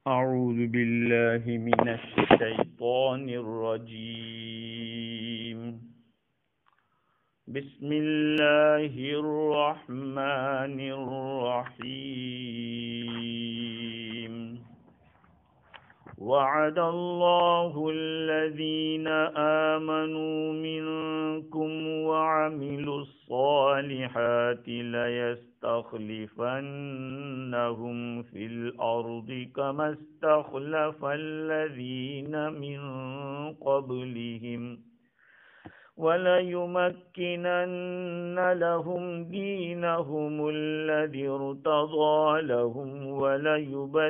أعوذ بالله من الشيطان الرجيم بسم الله الرحمن الرحيم وعد الله الذين آمنوا منكم وعملوا الصالحات ليستخلفنهم في الأرض كما استخلف الذين من قبلهم وليمكنن لهم دينهم الذي ارتضى لهم وليبدلنهم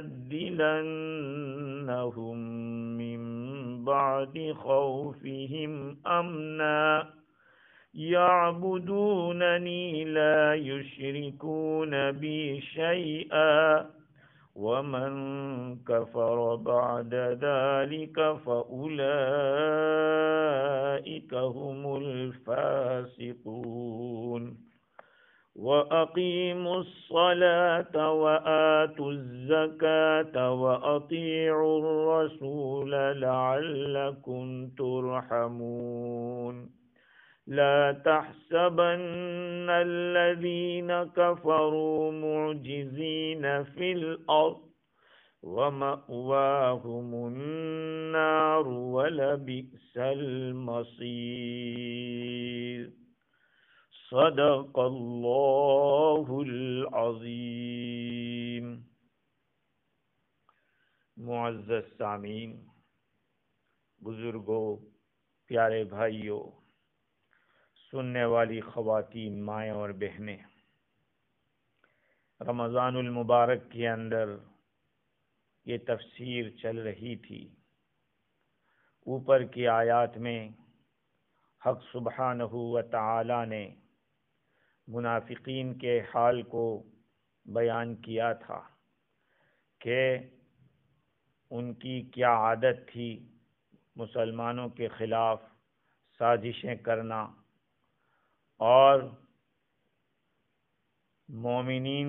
من بعد خوفهم أمنا يعبدونني لا يشركون بي شيئا ومن كفر بعد ذلك فأولئك هم الفاسقون وأقيموا الصلاة وآتوا الزكاة وأطيعوا الرسول لعلكم ترحمون لا تحسبن الذين كفروا معجزين في الأرض ومأواهم النار ولبئس المصير صدق اللہ العظیم۔ معزز سامعین، بزرگوں، پیارے بھائیوں، سننے والی خواتین، مائیں اور بہنیں، رمضان المبارک کے اندر یہ تفسیر چل رہی تھی۔ اوپر کی آیات میں حق سبحانہ و تعالی نے منافقین کے حال کو بیان کیا تھا کہ ان کی کیا عادت تھی مسلمانوں کے خلاف سازشیں کرنا اور مومنین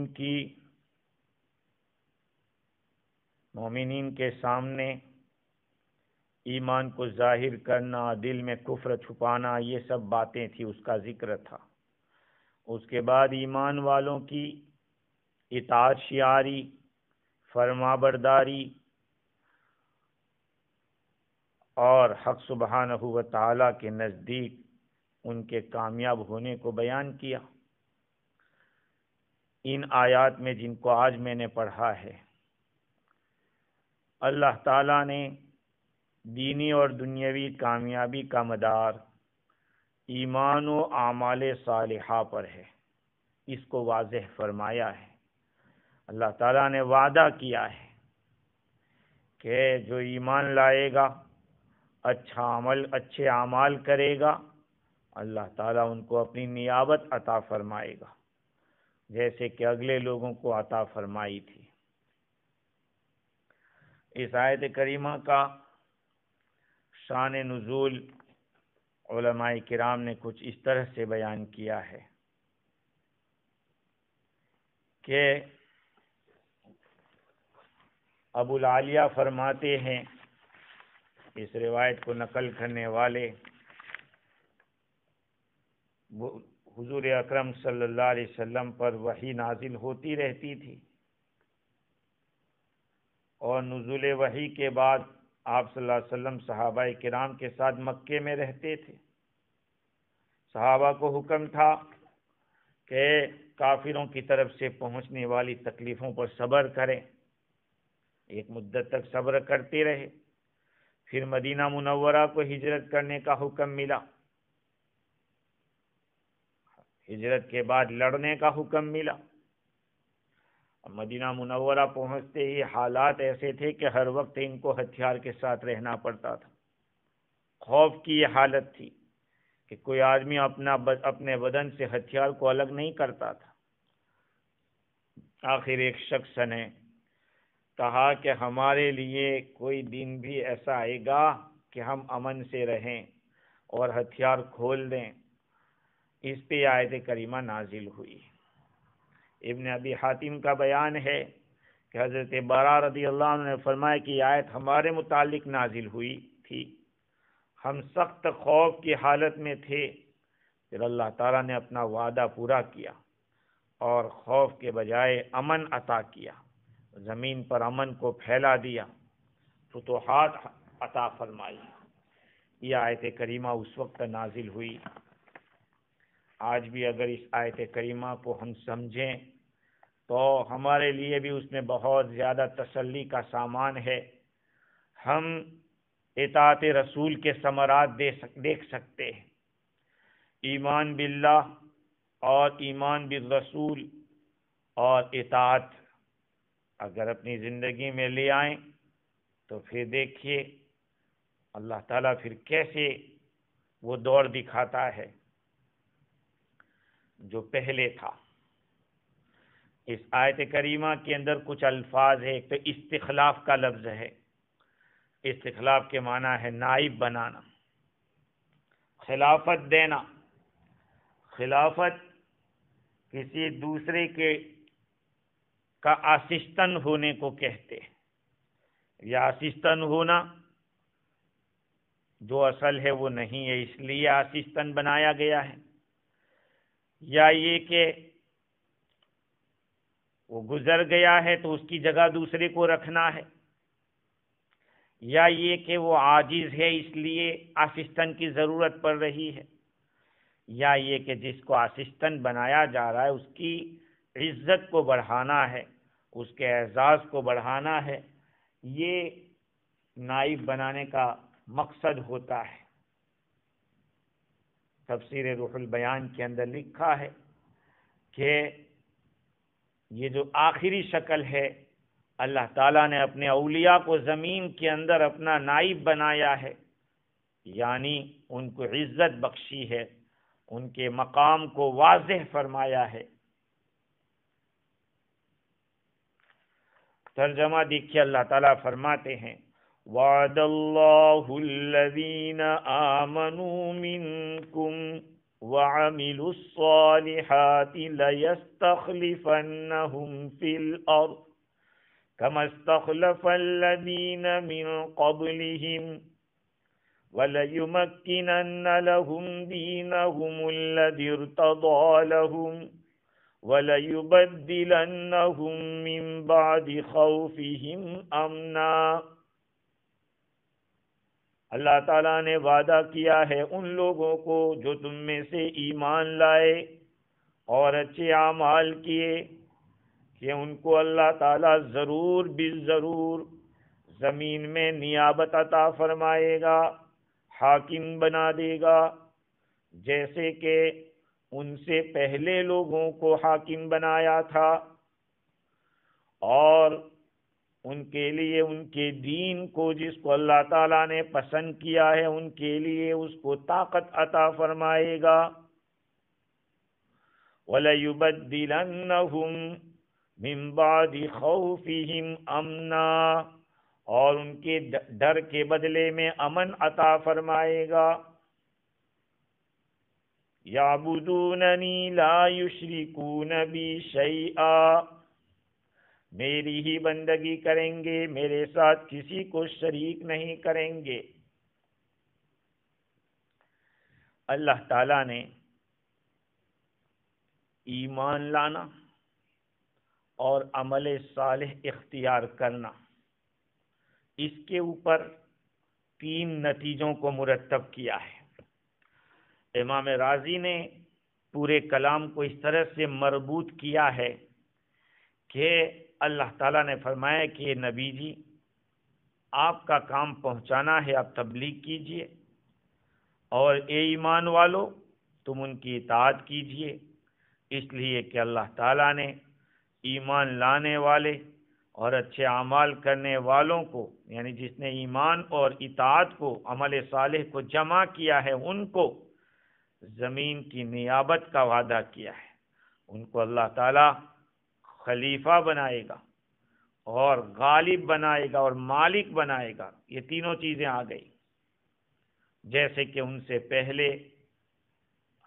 کے سامنے ایمان کو ظاہر کرنا، دل میں کفر چھپانا، یہ سب باتیں تھی، اس کا ذکر تھا۔ اس کے بعد ایمان والوں کی اطاعت شعاری، فرما برداری اور حق سبحانہ و تعالی کے نزدیک ان کے کامیاب ہونے کو بیان کیا۔ ان آیات میں جن کو آج میں نے پڑھا ہے، اللہ تعالیٰ نے دینی اور دنیاوی کامیابی کا مدار ایمان و اعمال صالحہ پر ہے، اس کو واضح فرمایا ہے۔ اللہ تعالیٰ نے وعدہ کیا ہے کہ جو ایمان لائے گا، اچھے اعمال کرے گا، اللہ تعالیٰ ان کو اپنی نیابت عطا فرمائے گا، جیسے کہ اگلے لوگوں کو عطا فرمائی تھی۔ اس آیت کریمہ کا شان نزول علماء کرام نے کچھ اس طرح سے بیان کیا ہے کہ ابو العالیہ فرماتے ہیں، اس روایت کو نقل کرنے والے حضور اکرم صلی اللہ علیہ وسلم پر وحی نازل ہوتی رہتی تھی، اور نزول وحی کے بعد آپ صلی اللہ علیہ وسلم صحابہ کرام کے ساتھ مکے میں رہتے تھے۔ صحابہ کو حکم تھا کہ کافروں کی طرف سے پہنچنے والی تکلیفوں پر صبر کریں۔ ایک مدت تک صبر کرتے رہے، پھر مدینہ منورہ کو ہجرت کرنے کا حکم ملا، ہجرت کے بعد لڑنے کا حکم ملا۔ مدینہ منورہ پہنچتے ہی حالات ایسے تھے کہ ہر وقت ان کو ہتھیار کے ساتھ رہنا پڑتا تھا۔ خوف کی یہ حالت تھی کہ کوئی آدمی اپنے بدن سے ہتھیار کو الگ نہیں کرتا تھا۔ آخر ایک شخص نے کہا کہ ہمارے لیے کوئی دن بھی ایسا آئے گا کہ ہم امن سے رہیں اور ہتھیار کھول دیں۔ اس پہ آیت کریمہ نازل ہوئی۔ ابن ابی حاتم کا بیان ہے کہ حضرت براء رضی اللہ عنہ نے فرمایا کہ یہ آیت ہمارے متعلق نازل ہوئی تھی، ہم سخت خوف کی حالت میں تھے، پھر اللہ تعالیٰ نے اپنا وعدہ پورا کیا اور خوف کے بجائے امن عطا کیا، زمین پر امن کو پھیلا دیا، فتوحات عطا فرمائی۔ یہ آیت کریمہ اس وقت نازل ہوئی۔ آج بھی اگر اس آیت کریمہ کو ہم سمجھیں تو ہمارے لیے بھی اس میں بہت زیادہ تسلی کا سامان ہے۔ ہم اطاعت رسول کے ثمرات دیکھ سکتے ہیں۔ ایمان باللہ اور ایمان بالرسول اور اطاعت اگر اپنی زندگی میں لے آئیں تو پھر دیکھیے اللہ تعالیٰ پھر کیسے وہ دور دکھاتا ہے جو پہلے تھا۔ اس آیت کریمہ کے اندر کچھ الفاظ ہے۔ ایک تو استخلاف کا لفظ ہے۔ استخلاف کے معنی ہے نائب بنانا، خلافت دینا۔ خلافت کسی دوسرے کا اسسٹنٹ ہونے کو کہتے ہیں، یا اسسٹنٹ ہونا جو اصل ہے وہ نہیں ہے اس لیے اسسٹنٹ بنایا گیا ہے، یا یہ کہ وہ گزر گیا ہے تو اس کی جگہ دوسرے کو رکھنا ہے، یا یہ کہ وہ عاجز ہے اس لیے اسسٹنٹ کی ضرورت پڑ رہی ہے، یا یہ کہ جس کو اسسٹنٹ بنایا جا رہا ہے اس کی عزت کو بڑھانا ہے، اس کے اعزاز کو بڑھانا ہے۔ یہ نائب بنانے کا مقصد ہوتا ہے۔ تفسیر روح البیان کے اندر لکھا ہے کہ یہ جو آخری شکل ہے، اللہ تعالیٰ نے اپنے اولیاء کو زمین کے اندر اپنا نائب بنایا ہے، یعنی ان کو عزت بخشی ہے، ان کے مقام کو واضح فرمایا ہے۔ ترجمہ دیکھیے، اللہ تعالیٰ فرماتے ہیں وعد اللہ الذین آمنوا منکم وعملوا الصالحات ليستخلفنهم في الأرض كما استخلف الذين من قبلهم وَلَيُمَكِّنَنَّ لَهُمْ دِينَهُمُ الَّذِي ارْتَضَىٰ لَهُمْ وَلَيُبَدِّلَنَّهُمْ مِنْ بَعْدِ خَوْفِهِمْ أَمْنًا۔ اللہ تعالیٰ نے وعدہ کیا ہے ان لوگوں کو جو تم میں سے ایمان لائے اور اچھے اعمال کیے کہ ان کو اللہ تعالیٰ ضرور بالضرور زمین میں نیابت عطا فرمائے گا، حاکم بنا دے گا، جیسے کہ ان سے پہلے لوگوں کو حاکم بنایا تھا، اور ان کے لیے ان کے دین کو جس کو اللہ تعالیٰ نے پسند کیا ہے ان کے لیے اس کو طاقت عطا فرمائے گا۔ وَلَيُبَدِّلَنَّهُمْ مِنْ بَعْدِ خَوْفِهِمْ أَمْنًا، اور ان کے ڈر کے بدلے میں امن عطا فرمائے گا۔ يَعْبُدُونَنِي لَا يُشْرِكُونَ بِي شَيْئًا، میری ہی بندگی کریں گے، میرے ساتھ کسی کو شریک نہیں کریں گے۔ اللہ تعالیٰ نے ایمان لانا اور عمل صالح اختیار کرنا، اس کے اوپر 3 نتیجوں کو مرتب کیا ہے۔ امام رازی نے پورے کلام کو اس طرح سے مربوط کیا ہے کہ اللہ تعالیٰ نے فرمایا کہ نبی جی آپ کا کام پہنچانا ہے، آپ تبلیغ کیجئے، اور اے ایمان والو تم ان کی اطاعت کیجئے، اس لیے کہ اللہ تعالیٰ نے ایمان لانے والے اور اچھے اعمال کرنے والوں کو، یعنی جس نے ایمان اور اطاعت کو، عمل صالح کو جمع کیا ہے، ان کو زمین کی نیابت کا وعدہ کیا ہے۔ ان کو اللہ تعالیٰ خلیفہ بنائے گا اور غالب بنائے گا اور مالک بنائے گا۔ یہ تینوں چیزیں آ گئی، جیسے کہ ان سے پہلے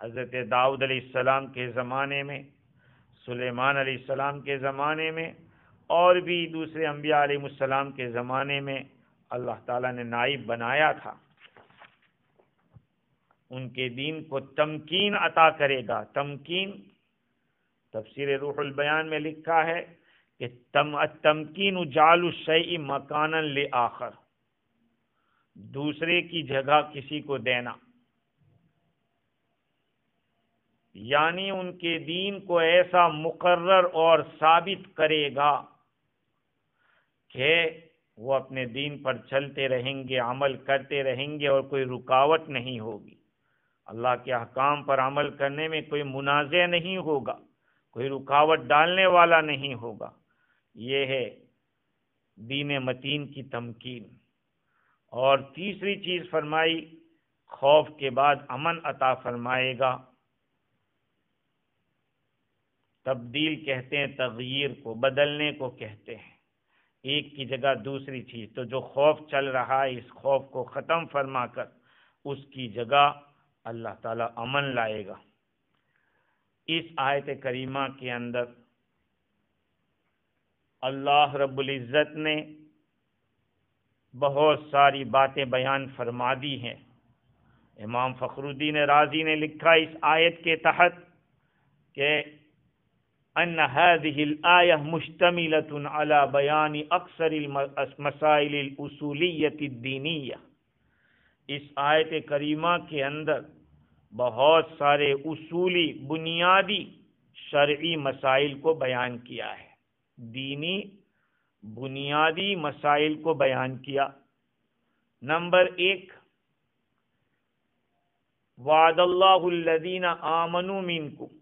حضرت داؤد علیہ السلام کے زمانے میں، سلیمان علیہ السلام کے زمانے میں، اور بھی دوسرے انبیاء علیہ السلام کے زمانے میں اللہ تعالیٰ نے نائب بنایا تھا، ان کے دین کو تمکین عطا کرے گا۔ تمکین تفسیر روح البیان میں لکھا ہے کہ التمکین جعل الشیء مکانا لآخر، دوسرے کی جگہ کسی کو دینا، یعنی ان کے دین کو ایسا مقرر اور ثابت کرے گا کہ وہ اپنے دین پر چلتے رہیں گے، عمل کرتے رہیں گے اور کوئی رکاوٹ نہیں ہوگی، اللہ کے احکام پر عمل کرنے میں کوئی منازع نہیں ہوگا، کوئی رکاوٹ ڈالنے والا نہیں ہوگا۔ یہ ہے دین متین کی تمکین۔ اور تیسری چیز فرمائی، خوف کے بعد امن عطا فرمائے گا۔ تبدیل کہتے ہیں تغییر کو، بدلنے کو کہتے ہیں، ایک کی جگہ دوسری چیز۔ تو جو خوف چل رہا ہے اس خوف کو ختم فرما کر اس کی جگہ اللہ تعالی امن لائے گا۔ اس آیت کریمہ کے اندر اللہ رب العزت نے بہت ساری باتیں بیان فرما دی ہیں۔ امام فخر الدین رازی نے لکھا اس آیت کے تحت کہ ان هذه الآیہ مشتملۃ علی بیان اکثر المسائل الاصولیۃ الدینیہ، اس آیت کریمہ کے اندر بہت سارے اصولی بنیادی شرعی مسائل کو بیان کیا ہے، دینی بنیادی مسائل کو بیان کیا۔ نمبر 1، وعد اللہ الذین آمنوا منکم،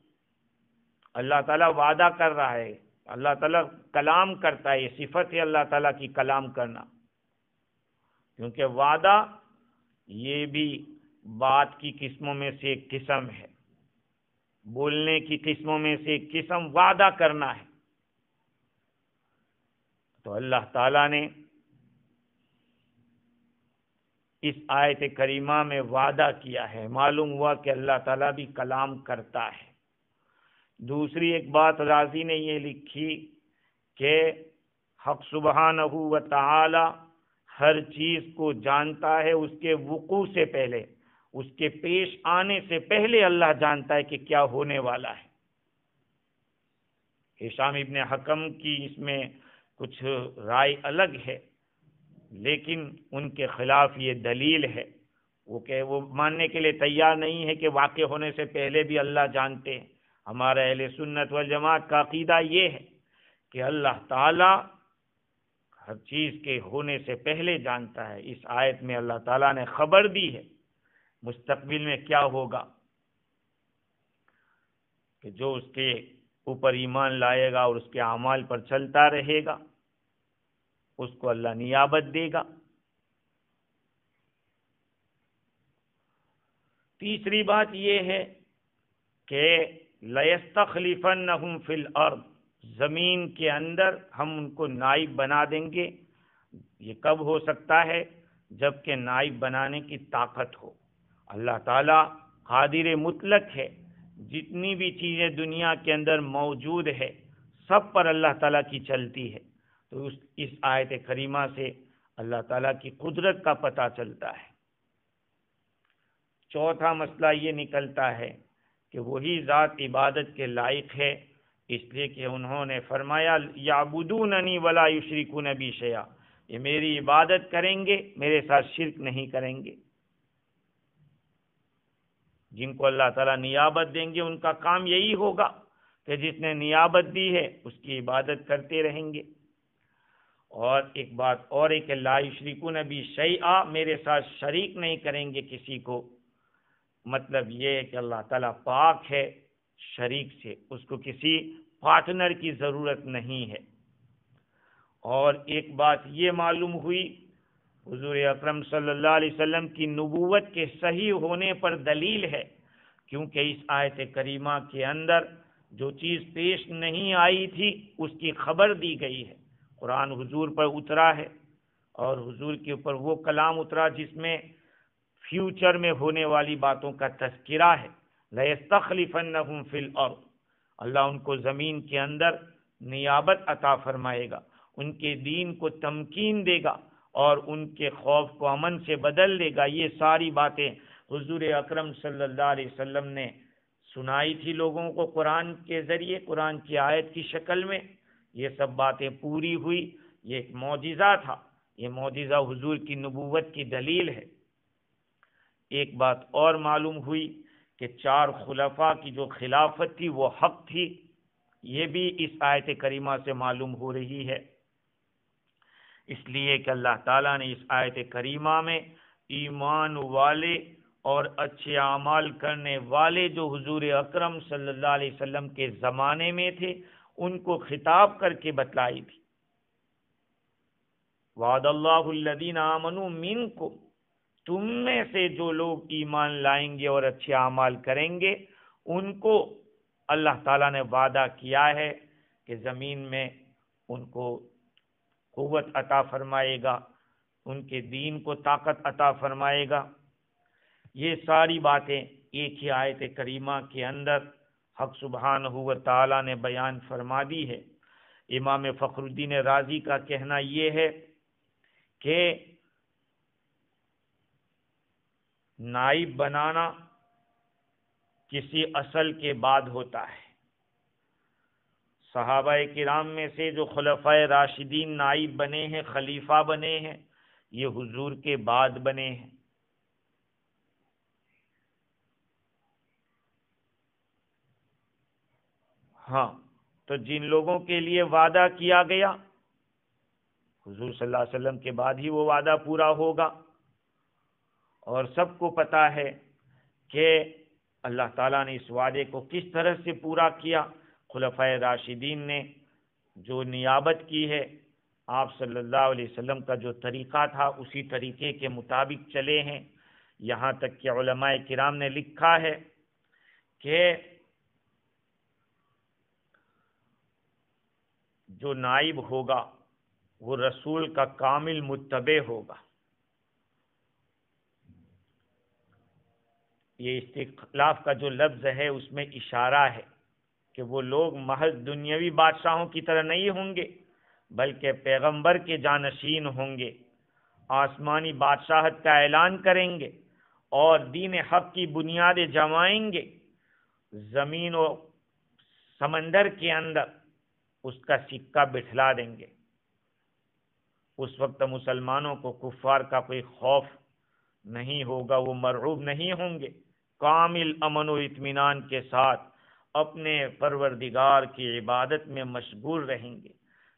اللہ تعالیٰ وعدہ کر رہا ہے، اللہ تعالیٰ کلام کرتا ہے، یہ صفت ہے اللہ تعالیٰ کی کلام کرنا، کیونکہ وعدہ یہ بھی بات کی قسموں میں سے ایک قسم ہے، بولنے کی قسموں میں سے ایک قسم وعدہ کرنا ہے۔ تو اللہ تعالیٰ نے اس آیت کریمہ میں وعدہ کیا ہے، معلوم ہوا کہ اللہ تعالیٰ بھی کلام کرتا ہے۔ دوسری ایک بات رازی نے یہ لکھی کہ حق سبحانہ و تعالی ہر چیز کو جانتا ہے، اس کے وقوع سے پہلے، اس کے پیش آنے سے پہلے اللہ جانتا ہے کہ کیا ہونے والا ہے۔ ہشام ابن حکم کی اس میں کچھ رائے الگ ہے، لیکن ان کے خلاف یہ دلیل ہے، وہ ماننے کے لیے تیار نہیں ہے کہ واقع ہونے سے پہلے بھی اللہ جانتے ہیں۔ ہمارا اہل سنت والجماعت کا عقیدہ یہ ہے کہ اللہ تعالی ہر چیز کے ہونے سے پہلے جانتا ہے۔ اس آیت میں اللہ تعالیٰ نے خبر دی ہے مستقبل میں کیا ہوگا، کہ جو اس کے اوپر ایمان لائے گا اور اس کے اعمال پر چلتا رہے گا اس کو اللہ نیابت دے گا۔ تیسری بات یہ ہے کہ لَيَسْتَخْلِفَنَّهُمْ فِي الْأَرْضِ، زمین کے اندر ہم ان کو نائب بنا دیں گے۔ یہ کب ہو سکتا ہے؟ جب کہ نائب بنانے کی طاقت ہو۔ اللہ تعالیٰ قادر مطلق ہے، جتنی بھی چیزیں دنیا کے اندر موجود ہے سب پر اللہ تعالیٰ کی چلتی ہے۔ تو اس آیت کریمہ سے اللہ تعالیٰ کی قدرت کا پتہ چلتا ہے۔ چوتھا مسئلہ یہ نکلتا ہے کہ وہی ذات عبادت کے لائق ہے، اس لیے کہ انہوں نے فرمایا یعبدوننی ولا یشرکون بی شیئا، یہ میری عبادت کریں گے، میرے ساتھ شرک نہیں کریں گے۔ جن کو اللہ تعالیٰ نیابت دیں گے ان کا کام یہی ہوگا کہ جس نے نیابت دی ہے اس کی عبادت کرتے رہیں گے۔ اور ایک بات اور ہے کہ لا یشرکون بی شیئا، میرے ساتھ شریک نہیں کریں گے کسی کو، مطلب یہ ہے کہ اللہ تعالیٰ پاک ہے شریک سے، اس کو کسی پارٹنر کی ضرورت نہیں ہے۔ اور ایک بات یہ معلوم ہوئی، حضور اکرم صلی اللہ علیہ وسلم کی نبوت کے صحیح ہونے پر دلیل ہے، کیونکہ اس آیت کریمہ کے اندر جو چیز پیش نہیں آئی تھی اس کی خبر دی گئی ہے۔ قرآن حضور پر اترا ہے اور حضور کے اوپر وہ کلام اترا جس میں فیوچر میں ہونے والی باتوں کا تذکرہ ہے۔ لَيَسْتَخْلِفَنَّهُمْ فِي الْأَرْضِ، اللہ ان کو زمین کے اندر نیابت عطا فرمائے گا، ان کے دین کو تمکین دے گا اور ان کے خوف کو امن سے بدل دے گا۔ یہ ساری باتیں حضور اکرم صلی اللہ علیہ وسلم نے سنائی تھی لوگوں کو قرآن کے ذریعے، قرآن کی آیت کی شکل میں۔ یہ سب باتیں پوری ہوئی، یہ ایک معجزہ تھا، یہ معجزہ حضور کی نبوت کی دلیل ہے۔ ایک بات اور معلوم ہوئی کہ 4 خلفاء کی جو خلافت تھی وہ حق تھی، یہ بھی اس آیت کریمہ سے معلوم ہو رہی ہے۔ اس لیے کہ اللہ تعالیٰ نے اس آیت کریمہ میں ایمان والے اور اچھے اعمال کرنے والے جو حضور اکرم صلی اللہ علیہ وسلم کے زمانے میں تھے ان کو خطاب کر کے بتلائی تھی۔ وعد اللہ الذین آمنوا منکم، تم میں سے جو لوگ ایمان لائیں گے اور اچھے اعمال کریں گے ان کو اللہ تعالیٰ نے وعدہ کیا ہے کہ زمین میں ان کو قوت عطا فرمائے گا، ان کے دین کو طاقت عطا فرمائے گا۔ یہ ساری باتیں ایک ہی آیت کریمہ کے اندر حق سبحانہ و تعالیٰ نے بیان فرما دی ہے۔ امام فخر الدین رازی کا کہنا یہ ہے کہ نائب بنانا کسی اصل کے بعد ہوتا ہے۔ صحابہ کرام میں سے جو خلفائے راشدین نائب بنے ہیں، خلیفہ بنے ہیں، یہ حضور کے بعد بنے ہیں۔ ہاں، تو جن لوگوں کے لیے وعدہ کیا گیا حضور صلی اللہ علیہ وسلم کے بعد ہی وہ وعدہ پورا ہوگا، اور سب کو پتہ ہے کہ اللہ تعالیٰ نے اس وعدے کو کس طرح سے پورا کیا۔ خلفائے راشدین نے جو نیابت کی ہے، آپ صلی اللہ علیہ وسلم کا جو طریقہ تھا اسی طریقے کے مطابق چلے ہیں۔ یہاں تک کہ علماء کرام نے لکھا ہے کہ جو نائب ہوگا وہ رسول کا کامل متبع ہوگا۔ یہ استخلاف کا جو لفظ ہے اس میں اشارہ ہے کہ وہ لوگ محض دنیاوی بادشاہوں کی طرح نہیں ہوں گے بلکہ پیغمبر کے جانشین ہوں گے، آسمانی بادشاہت کا اعلان کریں گے اور دین حق کی بنیادیں جمائیں گے، زمین و سمندر کے اندر اس کا سکہ بٹھلا دیں گے۔ اس وقت مسلمانوں کو کفار کا کوئی خوف نہیں ہوگا، وہ مرعوب نہیں ہوں گے، کامل امن و اطمینان کے ساتھ اپنے پروردگار کی عبادت میں مشغول رہیں گے،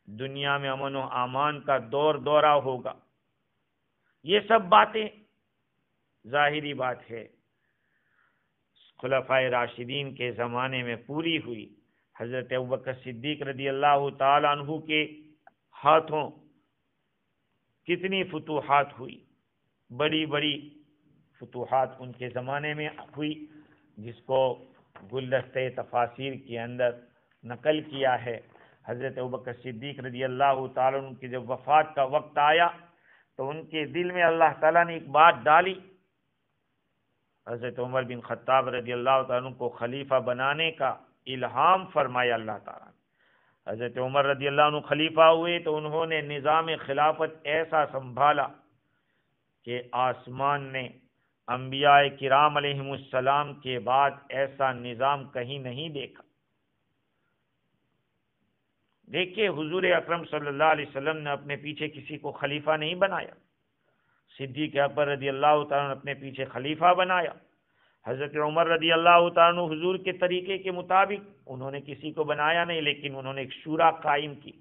دنیا میں امن و امان کا دور دورہ ہوگا۔ یہ سب باتیں ظاہری بات ہے خلفائے راشدین کے زمانے میں پوری ہوئی۔ حضرت ابوبکر صدیق رضی اللہ تعالیٰ عنہ کے ہاتھوں کتنی فتوحات ہوئی، بڑی بڑی فتوحات ان کے زمانے میں ہوئی، جس کو گلدستہ تفاسیر کے اندر نقل کیا ہے۔ حضرت ابوبکر صدیق رضی اللہ تعالیٰ عنہ کی جب وفات کا وقت آیا تو ان کے دل میں اللہ تعالیٰ نے ایک بات ڈالی، حضرت عمر بن خطاب رضی اللہ تعالیٰ عنہ کو خلیفہ بنانے کا الہام فرمایا اللہ تعالیٰ نے۔ حضرت عمر رضی اللہ عنہ خلیفہ ہوئے تو انہوں نے نظام خلافت ایسا سنبھالا کہ آسمان نے انبیاء کرام علیہم السلام کے بعد ایسا نظام کہیں نہیں دیکھا۔ دیکھیے حضور اکرم صلی اللہ علیہ وسلم نے اپنے پیچھے کسی کو خلیفہ نہیں بنایا، صدیق اکبر رضی اللہ تعالیٰ نے اپنے پیچھے خلیفہ بنایا، حضرت عمر رضی اللہ تعالیٰ عنہ حضور کے طریقے کے مطابق انہوں نے کسی کو بنایا نہیں، لیکن انہوں نے ایک شورا قائم کی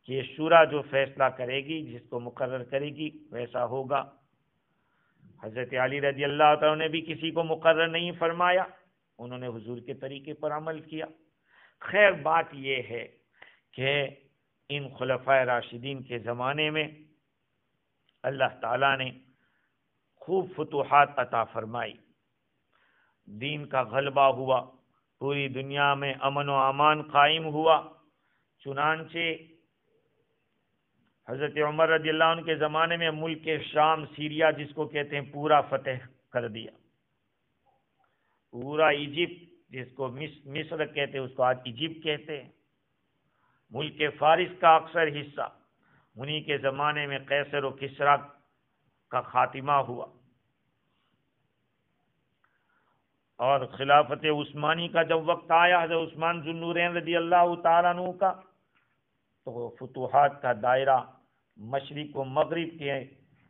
کہ یہ شورا جو فیصلہ کرے گی، جس کو مقرر کرے گی ویسا ہوگا۔ حضرت علی رضی اللہ تعالیٰ نے بھی کسی کو مقرر نہیں فرمایا، انہوں نے حضور کے طریقے پر عمل کیا۔ خیر بات یہ ہے کہ ان خلفائے راشدین کے زمانے میں اللہ تعالیٰ نے خوب فتوحات عطا فرمائی، دین کا غلبہ ہوا، پوری دنیا میں امن و امان قائم ہوا۔ چنانچہ حضرت عمر رضی اللہ عنہ کے زمانے میں ملک شام سیریا جس کو کہتے ہیں پورا فتح کر دیا، پورا ایجپٹ جس کو مصر کہتے ہیں اس کو آج ایجپٹ کہتے ہیں، ملک فارس کا اکثر حصہ، انہی کے زمانے میں قیصر و کسریٰ کا خاتمہ ہوا، اور خلافت عثمانی کا جب وقت آیا حضرت عثمان ذو النورین رضی اللہ تعالیٰ عنہ کا، تو فتوحات کا دائرہ مشرق و مغرب کے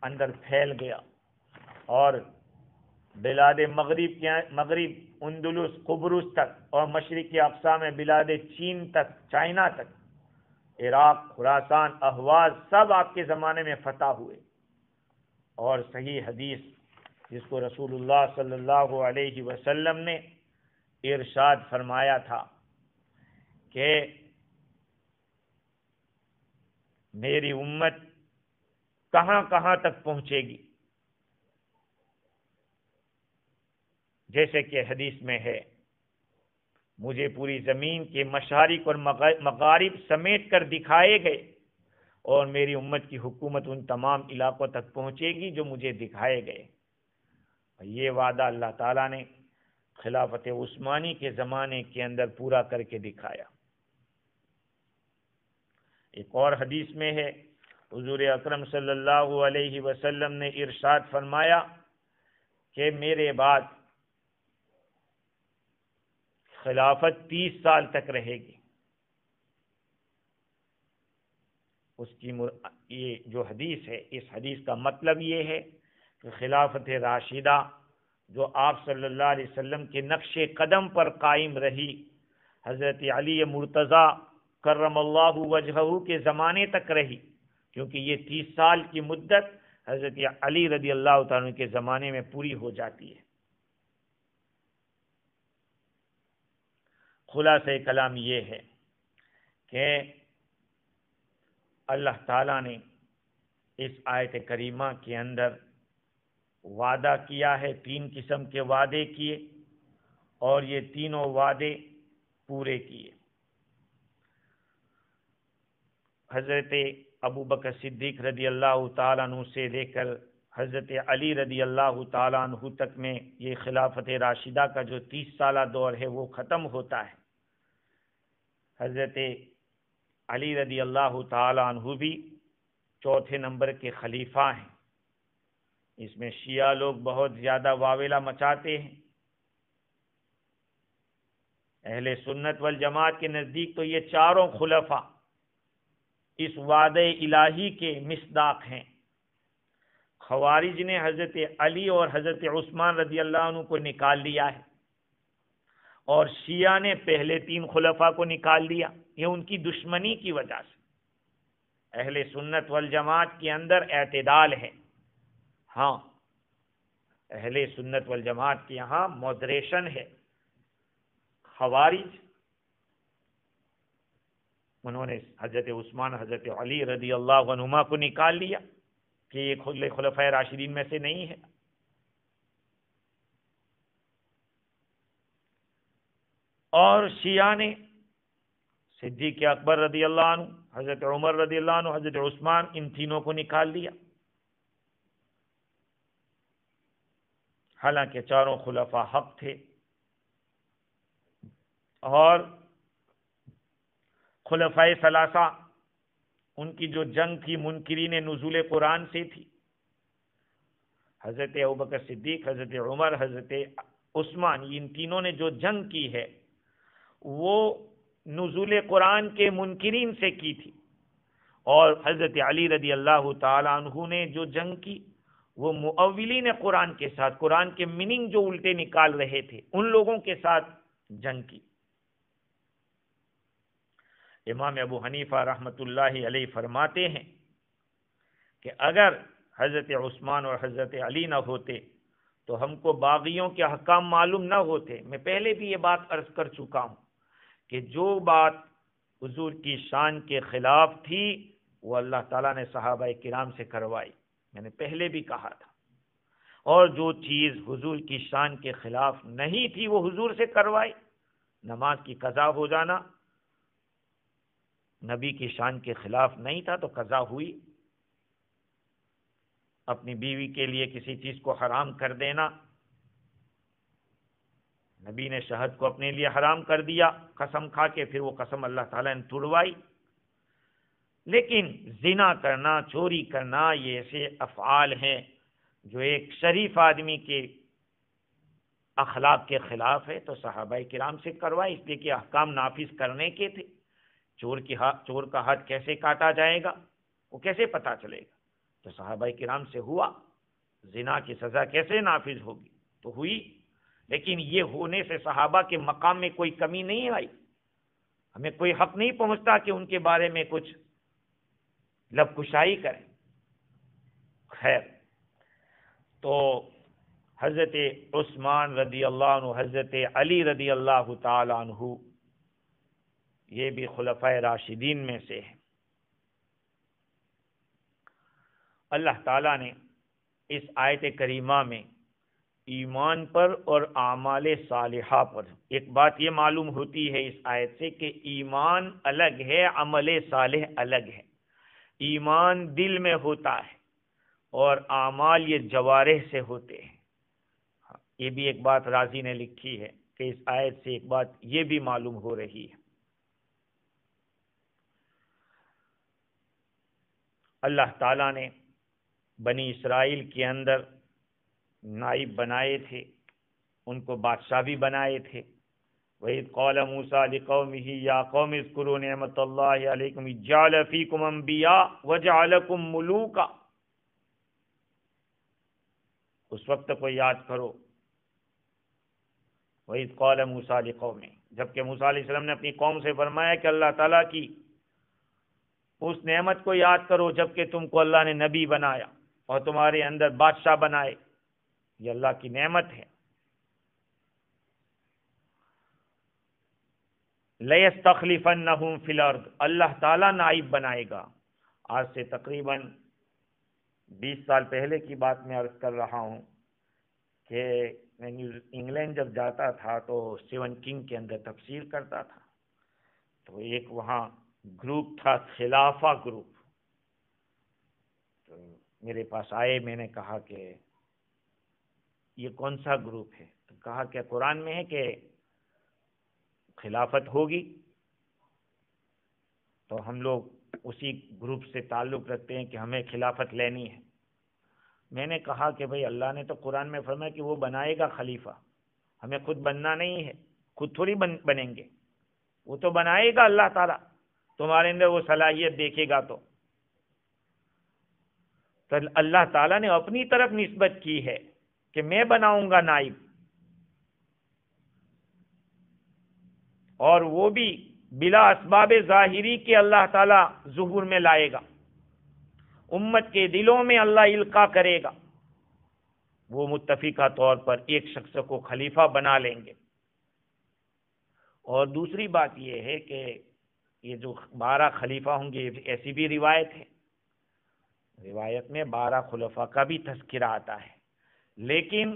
اندر پھیل گیا، اور بلاد مغرب اندلس قبرص تک، اور مشرقی اقصا میں بلاد چین تک، چائنا تک، عراق، خراسان، اہواز، سب آپ کے زمانے میں فتح ہوئے۔ اور صحیح حدیث جس کو رسول اللہ صلی اللہ علیہ وسلم نے ارشاد فرمایا تھا کہ میری امت کہاں کہاں تک پہنچے گی، جیسے کہ حدیث میں ہے، مجھے پوری زمین کے مشارق اور مغارب سمیٹ کر دکھائے گئے، اور میری امت کی حکومت ان تمام علاقوں تک پہنچے گی جو مجھے دکھائے گئے۔ یہ وعدہ اللہ تعالیٰ نے خلافت عثمانی کے زمانے کے اندر پورا کر کے دکھایا۔ ایک اور حدیث میں ہے، حضور اکرم صلی اللہ علیہ وسلم نے ارشاد فرمایا کہ میرے بعد خلافت 30 سال تک رہے گی۔ اس کی یہ جو حدیث ہے، اس حدیث کا مطلب یہ ہے کہ خلافت راشدہ جو آپ صلی اللہ علیہ وسلم کے نقش قدم پر قائم رہی، حضرت علی مرتضیٰ کرم اللہ وجہہ کے زمانے تک رہی، کیونکہ یہ 30 سال کی مدت حضرت علی رضی اللہ تعالیٰ کے زمانے میں پوری ہو جاتی ہے۔ خلاصہ کلام یہ ہے کہ اللہ تعالیٰ نے اس آیت کریمہ کے اندر وعدہ کیا ہے، 3 قسم کے وعدے کیے، اور یہ تینوں وعدے پورے کیے۔ حضرت ابو بکر صدیق رضی اللہ تعالیٰ عنہ سے لے کر حضرت علی رضی اللہ تعالیٰ عنہ تک میں یہ خلافت راشدہ کا جو 30 سالہ دور ہے وہ ختم ہوتا ہے۔ حضرت علی رضی اللہ تعالیٰ عنہ بھی چوتھے نمبر کے خلیفہ ہیں۔ اس میں شیعہ لوگ بہت زیادہ واویلا مچاتے ہیں، اہل سنت والجماعت کے نزدیک تو یہ چاروں خلفاء اس وعدہ الہی کے مصداق ہیں۔ خوارج نے حضرت علی اور حضرت عثمان رضی اللہ عنہ کو نکال لیا ہے، اور شیعہ نے پہلے 3 خلفاء کو نکال دیا، یہ ان کی دشمنی کی وجہ سے۔ اہل سنت والجماعت کے اندر اعتدال ہے، ہاں اہل سنت والجماعت کے یہاں مودریشن ہے۔ خوارج انہوں نے حضرت عثمان حضرت علی رضی اللہ عنہما کو نکال لیا کہ یہ خلفائے راشدین میں سے نہیں ہے۔ اور شیعہ نے صدیق اکبر رضی اللہ عنہ، حضرت عمر رضی اللہ عنہ، حضرت عثمان، ان تینوں کو نکال دیا، حالانکہ چاروں خلفاء حق تھے۔ اور خلفائے ثلاثہ ان کی جو جنگ تھی منکرین نزول قرآن سے تھی۔ حضرت ابوبکر صدیق، حضرت عمر، حضرت عثمان، ان تینوں نے جو جنگ کی ہے وہ نزول قرآن کے منکرین سے کی تھی، اور حضرت علی رضی اللہ تعالی عنہ نے جو جنگ کی وہ مؤولین قرآن کے ساتھ، قرآن کے میننگ جو الٹے نکال رہے تھے ان لوگوں کے ساتھ جنگ کی۔ امام ابو حنیفہ رحمۃ اللہ علیہ فرماتے ہیں کہ اگر حضرت عثمان اور حضرت علی نہ ہوتے تو ہم کو باغیوں کے احکام معلوم نہ ہوتے۔ میں پہلے بھی یہ بات عرض کر چکا ہوں کہ جو بات حضور کی شان کے خلاف تھی وہ اللہ تعالیٰ نے صحابہ کرام سے کروائی، میں نے پہلے بھی کہا تھا، اور جو چیز حضور کی شان کے خلاف نہیں تھی وہ حضور سے کروائی۔ نماز کی قضا ہو جانا نبی کی شان کے خلاف نہیں تھا تو قضا ہوئی۔ اپنی بیوی کے لیے کسی چیز کو حرام کر دینا، نبی نے شہد کو اپنے لیے حرام کر دیا قسم کھا کے، پھر وہ قسم اللہ تعالیٰ نے توڑوائی، لیکن زنا کرنا، چوری کرنا، یہ ایسے افعال ہیں جو ایک شریف آدمی کے اخلاق کے خلاف ہے، تو صحابہ کرام سے کروائے، اس لیے کہ احکام نافذ کرنے کے تھے۔ چور کا ہاتھ کیسے کاٹا جائے گا، وہ کیسے پتا چلے گا؟ تو صحابہ کرام سے ہوا۔ زنا کی سزا کیسے نافذ ہوگی؟ تو ہوئی، لیکن یہ ہونے سے صحابہ کے مقام میں کوئی کمی نہیں آئی۔ ہمیں کوئی حق نہیں پہنچتا کہ ان کے بارے میں کچھ لب کشائی کریں۔ خیر، تو حضرت عثمان رضی اللہ عنہ، حضرت علی رضی اللہ تعالی عنہ، یہ بھی خلفائے راشدین میں سے ہیں۔ اللہ تعالیٰ نے اس آیت کریمہ میں ایمان پر اور اعمال صالحہ پر ایک بات یہ معلوم ہوتی ہے اس آیت سے کہ ایمان الگ ہے، عمل صالح الگ ہے۔ ایمان دل میں ہوتا ہے اور اعمال یہ جوارح سے ہوتے ہیں۔ یہ بھی ایک بات رازی نے لکھی ہے کہ اس آیت سے ایک بات یہ بھی معلوم ہو رہی ہے۔ اللہ تعالیٰ نے بنی اسرائیل کے اندر نائب بنائے تھے، ان کو بادشاہ بھی بنائے تھے۔ وَإِذْ قَالَ مُوسَىٰ لِقَوْمِهِ يَا قَوْمِ اذْكُرُوا نِعْمَةَ اللَّهِ عَلَيْكُمْ إِذْ جَعَلَ فِيكُمْ أَنْبِيَاءَ وَجَعَلَكُمْ مُلُوكًا۔ اس وقت کو یاد کرو، وَإِذْ قَالَ مُوسَىٰ لِقَوْمِهِ، جبکہ موسیٰ علیہ السلام نے اپنی قوم سے فرمایا کہ اللہ تعالیٰ کی اس نعمت کو یاد کرو جبکہ تم کو اللہ نے نبی بنایا اور تمہارے اندر بادشاہ بنائے۔ یہ اللہ کی نعمت ہے۔ لَيَسْتَخْلِفَنَّهُمْ فِي الْأَرْضِ، اللہ تعالیٰ نائب بنائے گا۔ آج سے تقریباً 20 سال پہلے کی بات میں عرض کر رہا ہوں کہ میں انگلینڈ جب جاتا تھا تو سیون کنگ کے اندر تفسیر کرتا تھا، تو ایک وہاں گروپ تھا، خلافہ گروپ۔ تو میرے پاس آئے، میں نے کہا کہ یہ کون سا گروپ ہے؟ تو کہا کہ قرآن میں ہے کہ خلافت ہوگی، تو ہم لوگ اسی گروپ سے تعلق رکھتے ہیں کہ ہمیں خلافت لینی ہے۔ میں نے کہا کہ بھئی اللہ نے تو قرآن میں فرمایا کہ وہ بنائے گا خلیفہ، ہمیں خود بننا نہیں ہے، خود تھوڑی بنیں گے، وہ تو بنائے گا اللہ تعالیٰ، تمہارے اندر وہ صلاحیت دیکھے گا تو اللہ تعالیٰ نے اپنی طرف نسبت کی ہے کہ میں بناؤں گا نائب، اور وہ بھی بلا اسباب ظاہری کے اللہ تعالیٰ ظہور میں لائے گا، امت کے دلوں میں اللہ القاء کرے گا، وہ متفقہ طور پر ایک شخص کو خلیفہ بنا لیں گے۔ اور دوسری بات یہ ہے کہ یہ جو 12 خلیفہ ہوں گے، ایسی بھی روایت ہے، روایت میں 12 خلفاء کا بھی تذکرہ آتا ہے، لیکن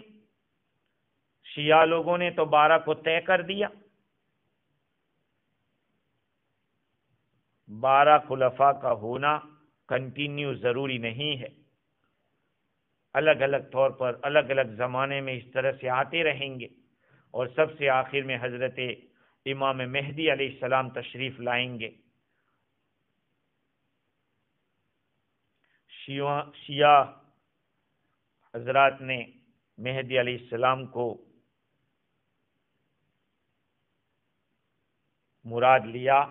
شیعہ لوگوں نے تو 12 کو طے کر دیا۔ 12 خلفاء کا ہونا کنٹینیو ضروری نہیں ہے، الگ الگ طور پر الگ الگ زمانے میں اس طرح سے آتے رہیں گے، اور سب سے آخر میں حضرت امام مہدی علیہ السلام تشریف لائیں گے۔ شیعہ حضرات نے مہدی علیہ السلام کو مراد لیا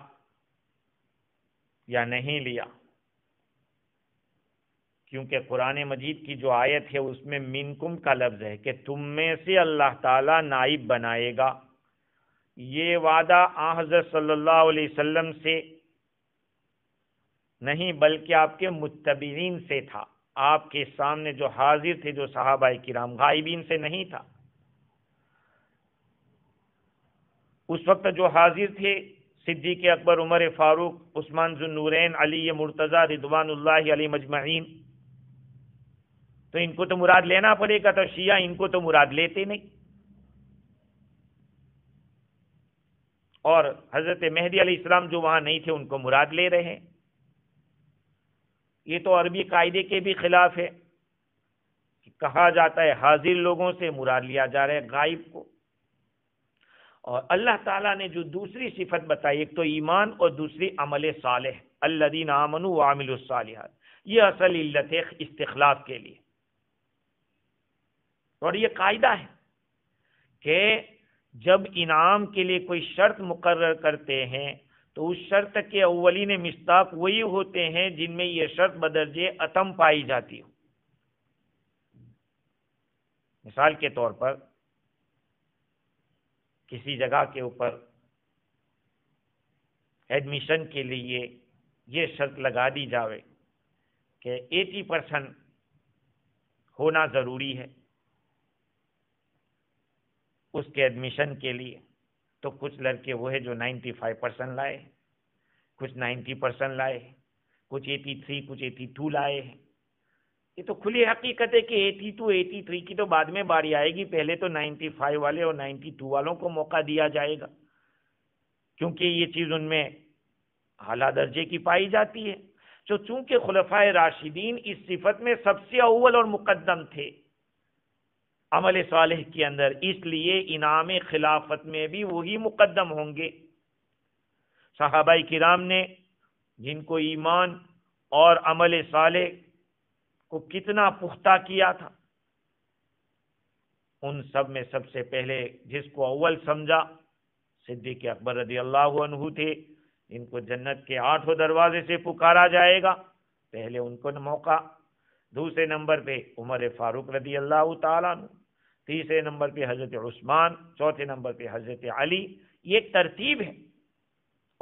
یا نہیں لیا؟ کیونکہ قرآن مجید کی جو آیت ہے اس میں منکم کا لفظ ہے کہ تم میں سے اللہ تعالیٰ نائب بنائے گا۔ یہ وعدہ آن حضرت صلی اللہ علیہ وسلم سے نہیں بلکہ آپ کے متبعین سے تھا، آپ کے سامنے جو حاضر تھے، جو صحابہ کرام، غائبین سے نہیں تھا۔ اس وقت جو حاضر تھے صدیق اکبر، عمر فاروق، عثمان ذو النورین، علی مرتضی رضوان اللہ علیہ مجمعین، تو ان کو تو مراد لینا پڑے گا، تو شیعہ ان کو تو مراد لیتے نہیں، اور حضرت مہدی علیہ السلام جو وہاں نہیں تھے ان کو مراد لے رہے ہیں۔ یہ تو عربی قاعدے کے بھی خلاف ہے، کہا جاتا ہے حاضر لوگوں سے مراد لیا جا رہا ہے غائب کو، اور اللہ تعالیٰ نے جو دوسری صفت بتائی، ایک تو ایمان اور دوسری عمل صالح، الذین آمنوا وعملوا الصالحات، یہ اصل علت ہے استخلاف کے لیے۔ اور یہ قاعدہ ہے کہ جب انعام کے لیے کوئی شرط مقرر کرتے ہیں تو اس شرط کے اولین مصداق وہی ہوتے ہیں جن میں یہ شرط بدرجے اتم پائی جاتی ہو۔ مثال کے طور پر کسی جگہ کے اوپر ایڈمیشن کے لیے یہ شرط لگا دی جاوے کہ 80% ہونا ضروری ہے اس کے ایڈمیشن کے لیے، تو کچھ لڑکے وہ ہے جو 95% لائے، کچھ 90% لائے، کچھ 83، کچھ 82 لائے ہیں۔ یہ تو کھلی حقیقت ہے کہ 82، 83 کی تو بعد میں باری آئے گی، پہلے تو 95 والے اور 92 والوں کو موقع دیا جائے گا، کیونکہ یہ چیز ان میں اعلیٰ درجے کی پائی جاتی ہے۔ چونکہ خلفائے راشدین اس صفت میں سب سے اول اور مقدم تھے عمل صالح کے اندر، اس لیے انعام خلافت میں بھی وہی مقدم ہوں گے۔ صحابہ کرام نے جن کو ایمان اور عمل صالح کو کتنا پختہ کیا تھا، ان سب میں سب سے پہلے جس کو اول سمجھا صدیق اکبر رضی اللہ عنہ تھے، ان کو جنت کے 8 دروازے سے پکارا جائے گا، پہلے ان کو موقع۔ دوسرے نمبر پہ عمر فاروق رضی اللہ تعالیٰ عنہ، تیسرے نمبر پہ حضرت عثمان، چوتھے نمبر پہ حضرت علی۔ یہ ایک ترتیب ہے،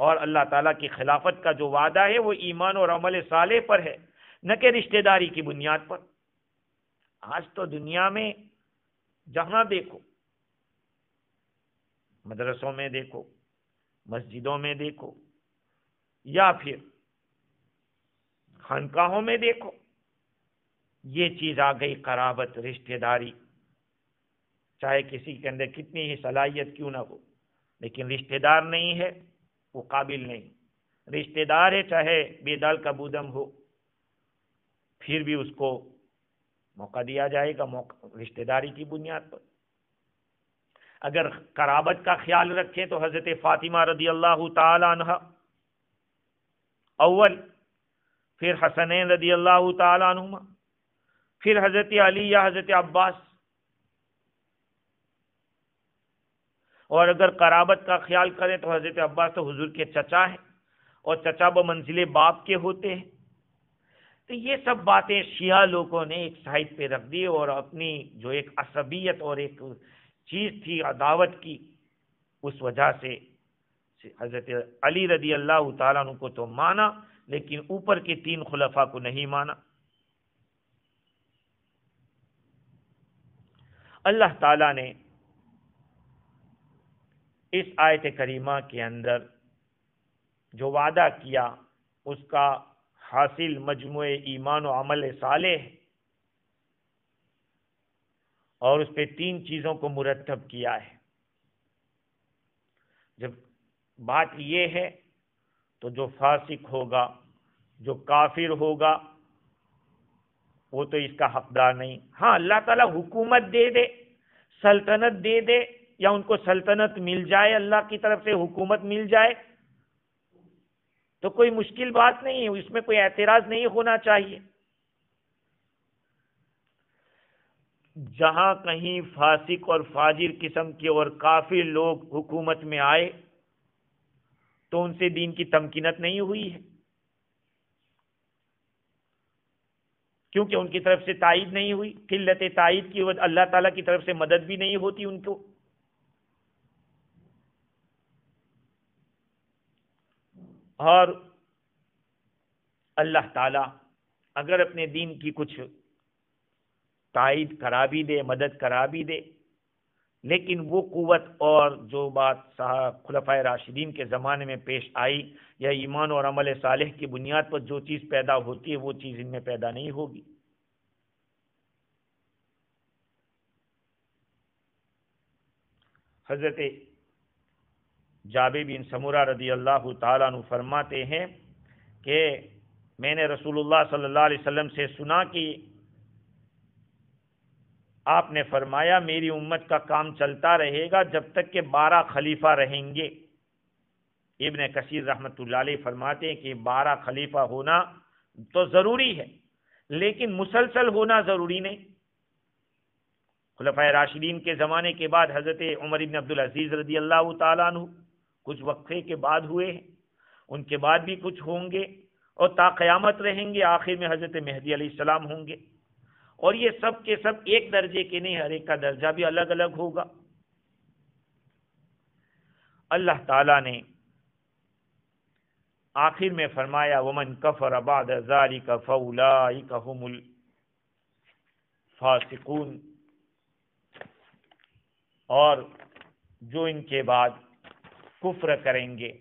اور اللہ تعالیٰ کی خلافت کا جو وعدہ ہے وہ ایمان اور عمل صالح پر ہے، نہ کہ رشتہ داری کی بنیاد پر۔ آج تو دنیا میں جہاں دیکھو، مدرسوں میں دیکھو، مسجدوں میں دیکھو، یا پھر خانقاہوں میں دیکھو، یہ چیز آ گئی قرابت، رشتہ داری، چاہے کسی کے اندر کتنی ہی صلاحیت کیوں نہ ہو، لیکن رشتہ دار نہیں ہے وہ قابل نہیں۔ رشتہ دار ہے چاہے بے دال کا بودم ہو، پھر بھی اس کو موقع دیا جائے گا، رشتہ داری کی بنیاد پر۔ اگر قرابت کا خیال رکھیں تو حضرت فاطمہ رضی اللہ تعالی عنہ اول، پھر حسنین رضی اللہ تعالی عنہما، پھر حضرت علی یا حضرت عباس۔ اور اگر قرابت کا خیال کریں تو حضرت عباس تو حضور کے چچا ہیں، اور چچا بمنزل باپ کے ہوتے ہیں۔ تو یہ سب باتیں شیعہ لوگوں نے ایک سائڈ پہ رکھ دی، اور اپنی جو ایک عصبیت اور ایک چیز تھی عداوت کی، اس وجہ سے حضرت علی رضی اللہ تعالیٰ عنہ کو تو مانا، لیکن اوپر کے 3 خلفاء کو نہیں مانا۔ اللہ تعالیٰ نے اس آیت کریمہ کے اندر جو وعدہ کیا اس کا حاصل مجموع ایمان و عمل صالح ہے، اور اس پہ 3 چیزوں کو مرتب کیا ہے۔ جب بات یہ ہے تو جو فاسق ہوگا، جو کافر ہوگا، وہ تو اس کا حقدار نہیں۔ ہاں، اللہ تعالیٰ حکومت دے دے، سلطنت دے دے، یا ان کو سلطنت مل جائے، اللہ کی طرف سے حکومت مل جائے، تو کوئی مشکل بات نہیں ہے، اس میں کوئی اعتراض نہیں ہونا چاہیے۔ جہاں کہیں فاسق اور فاجر قسم کے اور کافر لوگ حکومت میں آئے تو ان سے دین کی تمکینت نہیں ہوئی ہے، کیونکہ ان کی طرف سے تائید نہیں ہوئی۔ قلت تائید کی وجہ اللہ تعالیٰ کی طرف سے مدد بھی نہیں ہوتی ان کو۔ اور اللہ تعالیٰ اگر اپنے دین کی کچھ تائید کرا بھی دے، مدد کرا بھی دے، لیکن وہ قوت اور جو بات خلفائے راشدین کے زمانے میں پیش آئی، یا ایمان اور عمل صالح کی بنیاد پر جو چیز پیدا ہوتی ہے وہ چیز ان میں پیدا نہیں ہوگی۔ حضرت جابر بن سمرہ رضی اللہ تعالیٰ عنہ فرماتے ہیں کہ میں نے رسول اللہ صلی اللہ علیہ وسلم سے سنا کہ آپ نے فرمایا میری امت کا کام چلتا رہے گا جب تک کہ 12 خلیفہ رہیں گے۔ ابن کثیر رحمۃ اللہ علیہ فرماتے ہیں کہ 12 خلیفہ ہونا تو ضروری ہے لیکن مسلسل ہونا ضروری نہیں۔ خلفائے راشدین کے زمانے کے بعد حضرت عمر بن عبدالعزیز رضی اللہ تعالیٰ عنہ کچھ وقفے کے بعد ہوئے ہیں، ان کے بعد بھی کچھ ہوں گے اور تا قیامت رہیں گے، آخر میں حضرت مہدی علیہ السلام ہوں گے، اور یہ سب کے سب ایک درجے کے نہیں، ہر ایک کا درجہ بھی الگ الگ ہوگا۔ اللہ تعالیٰ نے آخر میں فرمایا وَمَنْ كَفَرَ بَعْدَ ذَلِكَ فَأُولَٰئِكَ هُمُ الْفَاسِقُونَ، اور جو ان کے بعد کفر کریں گے،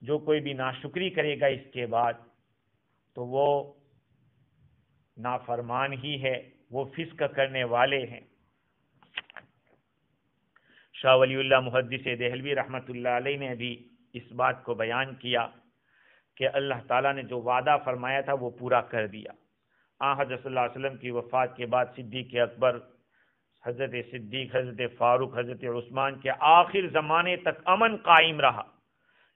جو کوئی بھی ناشکری کرے گا اس کے بعد تو وہ نافرمان ہی ہے، وہ فسق کرنے والے ہیں۔ شاہ ولی اللہ محدث دہلوی رحمۃ اللہ علیہ نے بھی اس بات کو بیان کیا کہ اللہ تعالیٰ نے جو وعدہ فرمایا تھا وہ پورا کر دیا۔ حضرت صلی اللہ علیہ وسلم کی وفات کے بعد صدیق اکبر، حضرت صدیق، حضرت فاروق، حضرت عثمان کے آخر زمانے تک امن قائم رہا،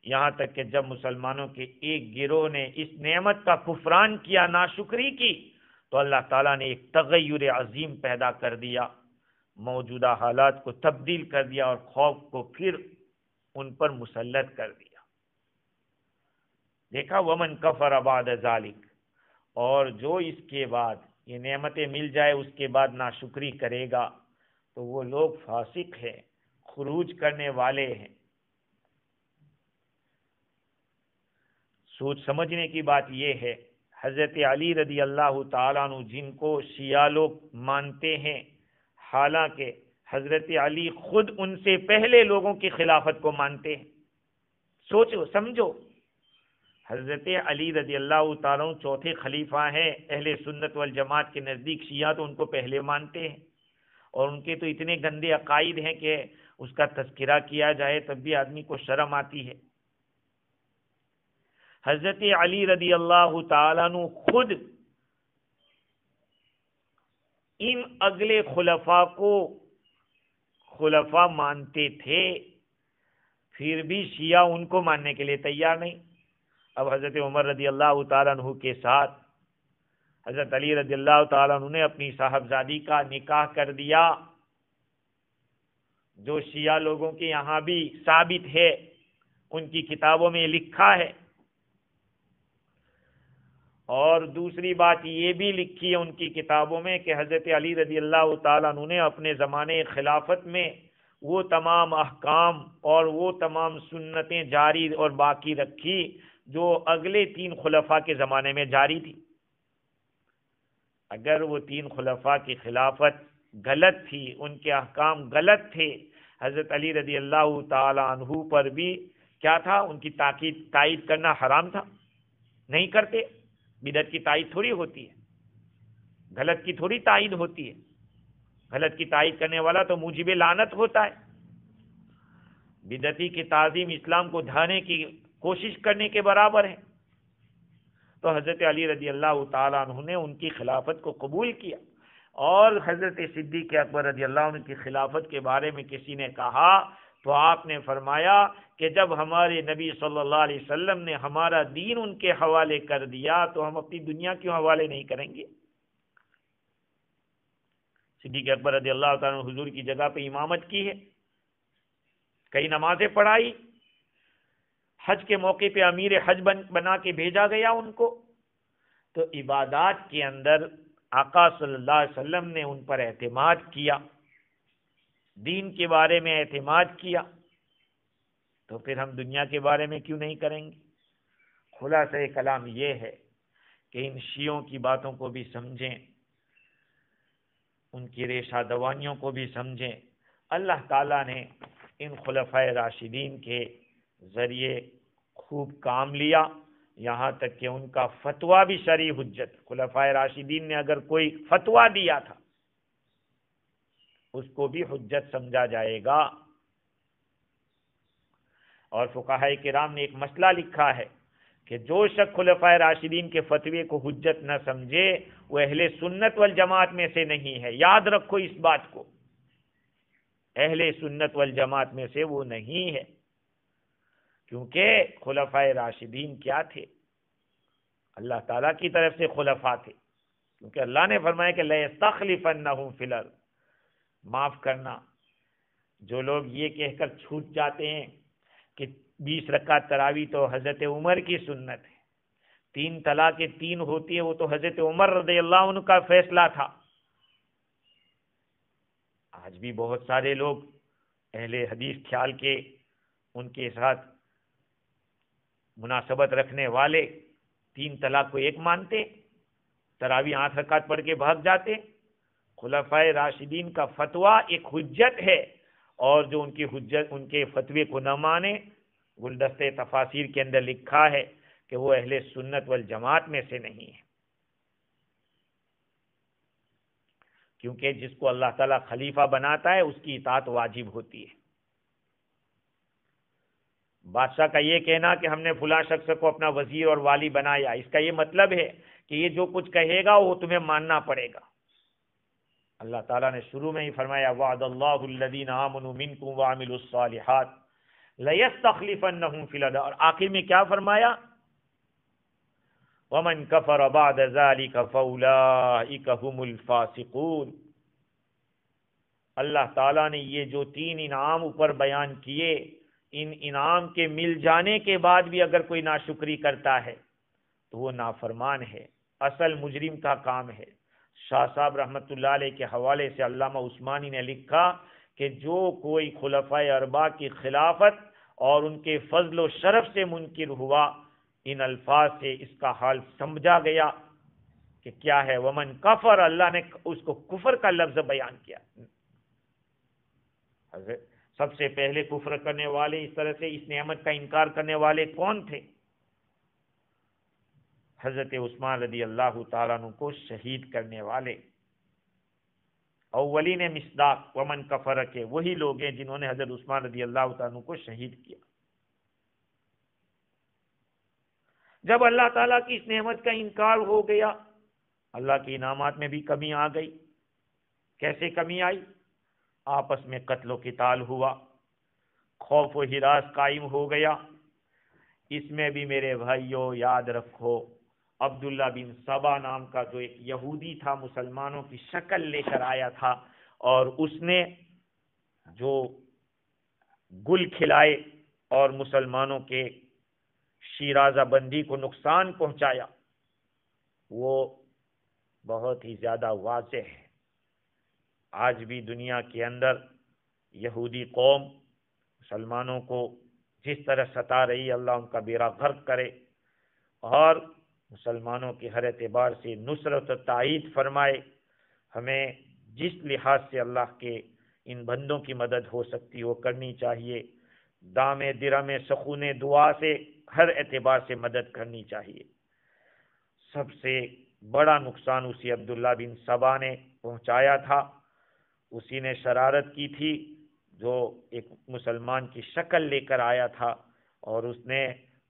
یہاں تک کہ جب مسلمانوں کے ایک گروہ نے اس نعمت کا کفران کیا، ناشکری کی، تو اللہ تعالیٰ نے ایک تغیر عظیم پیدا کر دیا، موجودہ حالات کو تبدیل کر دیا اور خوف کو پھر ان پر مسلط کر دیا۔ دیکھا ومن کفر بعد ذالک، اور جو اس کے بعد یہ نعمتیں مل جائے اس کے بعد ناشکری کرے گا تو وہ لوگ فاسق ہیں، خروج کرنے والے ہیں۔ سوچ سمجھنے کی بات یہ ہے، حضرت علی رضی اللہ تعالیٰ عنہ جن کو شیعہ لوگ مانتے ہیں، حالانکہ حضرت علی خود ان سے پہلے لوگوں کی خلافت کو مانتے ہیں۔ سوچو سمجھو، حضرت علی رضی اللہ تعالیٰ عنہ چوتھے خلیفہ ہیں، اہل سنت والجماعت کے نزدیک شیعہ تو ان کو پہلے مانتے ہیں، اور ان کے تو اتنے گندے عقائد ہیں کہ اس کا تذکرہ کیا جائے تب بھی آدمی کو شرم آتی ہے۔ حضرت علی رضی اللہ تعالیٰ عنہ خود ان اگلے خلفاء کو خلفاء مانتے تھے، پھر بھی شیعہ ان کو ماننے کے لیے تیار نہیں۔ اب حضرت عمر رضی اللہ تعالیٰ عنہ کے ساتھ حضرت علی رضی اللہ تعالیٰ عنہ نے اپنی صاحبزادی کا نکاح کر دیا، جو شیعہ لوگوں کے یہاں بھی ثابت ہے، ان کی کتابوں میں لکھا ہے، اور دوسری بات یہ بھی لکھی ہے ان کی کتابوں میں کہ حضرت علی رضی اللہ تعالیٰ عنہ نے اپنے زمانے خلافت میں وہ تمام احکام اور وہ تمام سنتیں جاری اور باقی رکھی جو اگلے 3 خلفاء کے زمانے میں جاری تھی۔ اگر وہ 3 خلفاء کی خلافت غلط تھی، ان کے احکام غلط تھے، حضرت علی رضی اللہ تعالی عنہ پر بھی کیا تھا، ان کی تائید کرنا حرام تھا، نہیں کرتے۔ بدعت کی تائید تھوڑی ہوتی ہے، غلط کی تھوڑی تائید ہوتی ہے، غلط کی تائید کرنے والا تو موجب لعنت ہوتا ہے۔ بدعتی کی تعظیم اسلام کو ڈھانے کی کوشش کرنے کے برابر ہے۔ تو حضرت علی رضی اللہ تعالیٰ عنہ نے ان کی خلافت کو قبول کیا، اور حضرت صدیق اکبر رضی اللہ عنہ کی خلافت کے بارے میں کسی نے کہا تو آپ نے فرمایا کہ جب ہمارے نبی صلی اللہ علیہ وسلم نے ہمارا دین ان کے حوالے کر دیا تو ہم اپنی دنیا کیوں حوالے نہیں کریں گے۔ صدیق اکبر رضی اللہ تعالیٰ عنہ حضور کی جگہ پہ امامت کی ہے، کئی نمازیں پڑھائی، حج کے موقع پہ امیر حج بنا کے بھیجا گیا ان کو، تو عبادات کے اندر آقا صلی اللہ علیہ وسلم نے ان پر اعتماد کیا، دین کے بارے میں اعتماد کیا، تو پھر ہم دنیا کے بارے میں کیوں نہیں کریں گے۔ خلاصہ کلام یہ ہے کہ ان شیعوں کی باتوں کو بھی سمجھیں، ان کی ریشہ دوانیوں کو بھی سمجھیں۔ اللہ تعالیٰ نے ان خلفاء راشدین کے ذریعے خوب کام لیا، یہاں تک کہ ان کا فتویٰ بھی شرعی حجت۔ خلفاء راشدین نے اگر کوئی فتویٰ دیا تھا اس کو بھی حجت سمجھا جائے گا۔ اور فقہاء کرام نے ایک مسئلہ لکھا ہے کہ جو شخص خلفائے راشدین کے فتوے کو حجت نہ سمجھے وہ اہل سنت والجماعت میں سے نہیں ہے. یاد رکھو اس بات کو، اہل سنت والجماعت میں سے وہ نہیں ہے. کیونکہ خلفائے راشدین کیا تھے؟ اللہ تعالیٰ کی طرف سے خلفاء تھے. کیونکہ اللہ نے فرمایا کہ لَيَسْتَخْلِفَنَّهُمْ فِي الْأَرْضِ. معاف کرنا، جو لوگ یہ کہہ کر چھوٹ جاتے ہیں کہ 20 رکعت تراویح تو حضرت عمر کی سنت ہے، 3 طلاقیں 3 ہوتی ہے وہ تو حضرت عمر رضی اللہ عنہ کا فیصلہ تھا. آج بھی بہت سارے لوگ اہل حدیث خیال کے ان کے ساتھ مناسبت رکھنے والے 3 طلاق کو ایک مانتے، تراویح 8 رکعت پڑھ کے بھاگ جاتے. خلفائے راشدین کا فتویٰ ایک حجت ہے، اور جو ان کی حجت ان کے فتوے کو نہ مانے، گلدستے تفاسیر کے اندر لکھا ہے کہ وہ اہل سنت والجماعت میں سے نہیں ہے. کیونکہ جس کو اللہ تعالیٰ خلیفہ بناتا ہے اس کی اطاعت واجب ہوتی ہے. بادشاہ کا یہ کہنا کہ ہم نے فلاں شخص کو اپنا وزیر اور والی بنایا، اس کا یہ مطلب ہے کہ یہ جو کچھ کہے گا وہ تمہیں ماننا پڑے گا. اللہ تعالیٰ نے شروع میں ہی فرمایا وعد اللہ الذین آمنوا منکم وعملوا الصالحات لَيَسْتَخْلِفَنَّهُمْ فِي الْأَرْضِ. اور آخر میں کیا فرمایا؟ وَمَنْ كَفَرَ بَعْدَ ذَلِكَ فَأُولَٰئِكَ هُمُ الْفَاسِقُونَ. اللہ تعالیٰ نے یہ جو 3 انعام اوپر بیان کیے، ان انعام کے مل جانے کے بعد بھی اگر کوئی ناشکری کرتا ہے تو وہ نافرمان ہے، اصل مجرم کا کام ہے. شاہ صاحب رحمت اللہ علیہ کے حوالے سے علامہ عثمانی نے لکھا کہ جو کوئی خلفائے اربعہ کی خلافت اور ان کے فضل و شرف سے منکر ہوا، ان الفاظ سے اس کا حال سمجھا گیا کہ کیا ہے. ومن کفر، اللہ نے اس کو کفر کا لفظ بیان کیا. سب سے پہلے کفر کرنے والے، اس طرح سے اس نعمت کا انکار کرنے والے کون تھے؟ حضرت عثمان رضی اللہ تعالیٰ عنہ کو شہید کرنے والے اولین مصداق ومن کفر کے وہی لوگ ہیں جنہوں نے حضرت عثمان رضی اللہ تعالیٰ عنہ کو شہید کیا. جب اللہ تعالیٰ کی اس نعمت کا انکار ہو گیا، اللہ کے انعامات میں بھی کمی آ گئی. کیسے کمی آئی؟ آپس میں قتل و قتال ہوا، خوف و ہراس قائم ہو گیا. اس میں بھی میرے بھائیوں یاد رکھو، عبداللہ بن سبا نام کا جو ایک یہودی تھا، مسلمانوں کی شکل لے کر آیا تھا، اور اس نے جو گل کھلائے اور مسلمانوں کے شیرازہ بندی کو نقصان پہنچایا، وہ بہت ہی زیادہ واضح ہے. آج بھی دنیا کے اندر یہودی قوم مسلمانوں کو جس طرح ستا رہی، اللہ ان کا بیڑا غرق کرے، اور مسلمانوں کے ہر اعتبار سے نصرت و تائید فرمائے. ہمیں جس لحاظ سے اللہ کے ان بندوں کی مدد ہو سکتی وہ کرنی چاہیے. دام درم سخون دعا سے ہر اعتبار سے مدد کرنی چاہیے. سب سے بڑا نقصان اسی عبداللہ بن سبا نے پہنچایا تھا. اسی نے شرارت کی تھی، جو ایک مسلمان کی شکل لے کر آیا تھا، اور اس نے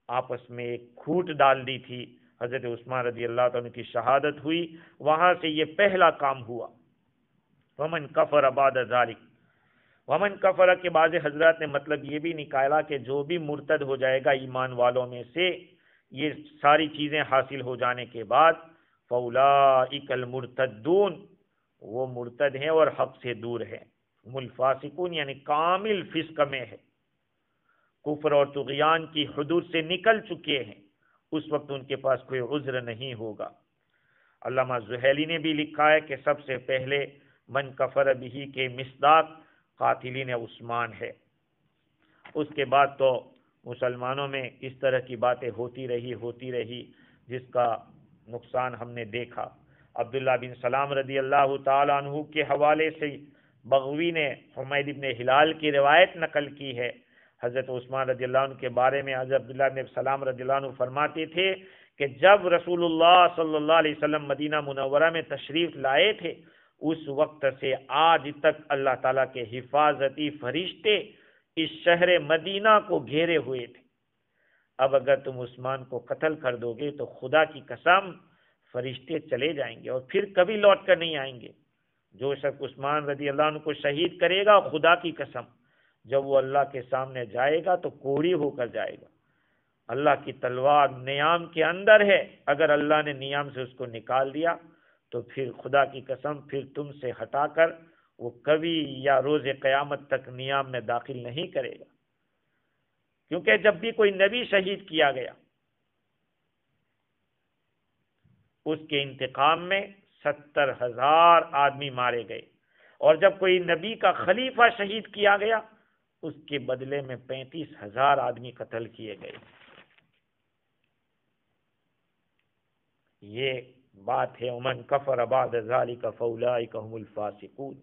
آپس میں ایک کھوٹ ڈال دی تھی. حضرت عثمان رضی اللہ عنہ کی شہادت ہوئی. وہاں سے یہ پہلا کام ہوا. ومن کفر بعد ذلک، ومن کفر کے بعض حضرات نے مطلب یہ بھی نکالا کہ جو بھی مرتد ہو جائے گا ایمان والوں میں سے، یہ ساری چیزیں حاصل ہو جانے کے بعد، فاولئک المرتدون، وہ مرتد ہیں اور حق سے دور ہیں. الفاسقون یعنی کامل فسق میں ہے، کفر اور طغیان کی حدود سے نکل چکے ہیں. اس وقت ان کے پاس کوئی عذر نہیں ہوگا. علامہ زہیلی نے بھی لکھا ہے کہ سب سے پہلے من کفر بہی کے مصداق قاتلین عثمان ہے. اس کے بعد تو مسلمانوں میں اس طرح کی باتیں ہوتی رہی جس کا نقصان ہم نے دیکھا. عبداللہ بن سلام رضی اللہ تعالیٰ عنہ کے حوالے سے بغوی نے حمید ابن ہلال کی روایت نقل کی ہے. حضرت عثمان رضی اللہ عنہ کے بارے میں حضرت عبداللہ بن سلام رضی اللہ عنہ فرماتے تھے کہ جب رسول اللہ صلی اللہ علیہ وسلم مدینہ منورہ میں تشریف لائے تھے، اس وقت سے آج تک اللہ تعالیٰ کے حفاظتی فرشتے اس شہر مدینہ کو گھیرے ہوئے تھے. اب اگر تم عثمان کو قتل کر دو گے تو خدا کی قسم فرشتے چلے جائیں گے اور پھر کبھی لوٹ کر نہیں آئیں گے. جو شخص عثمان رضی اللہ عنہ کو شہید کرے گا، خدا کی قسم جب وہ اللہ کے سامنے جائے گا تو کوڑی ہو کر جائے گا. اللہ کی تلوار نیام کے اندر ہے، اگر اللہ نے نیام سے اس کو نکال دیا تو پھر خدا کی قسم پھر تم سے ہٹا کر وہ کبھی یا روز قیامت تک نیام میں داخل نہیں کرے گا. کیونکہ جب بھی کوئی نبی شہید کیا گیا اس کے انتقام میں 70,000 آدمی مارے گئے، اور جب کوئی نبی کا خلیفہ شہید کیا گیا اس کے بدلے میں 35,000 آدمی قتل کیے گئے. یہ بات ہے ومن کفر بعد ذلک فاولئک هم الفاسقون.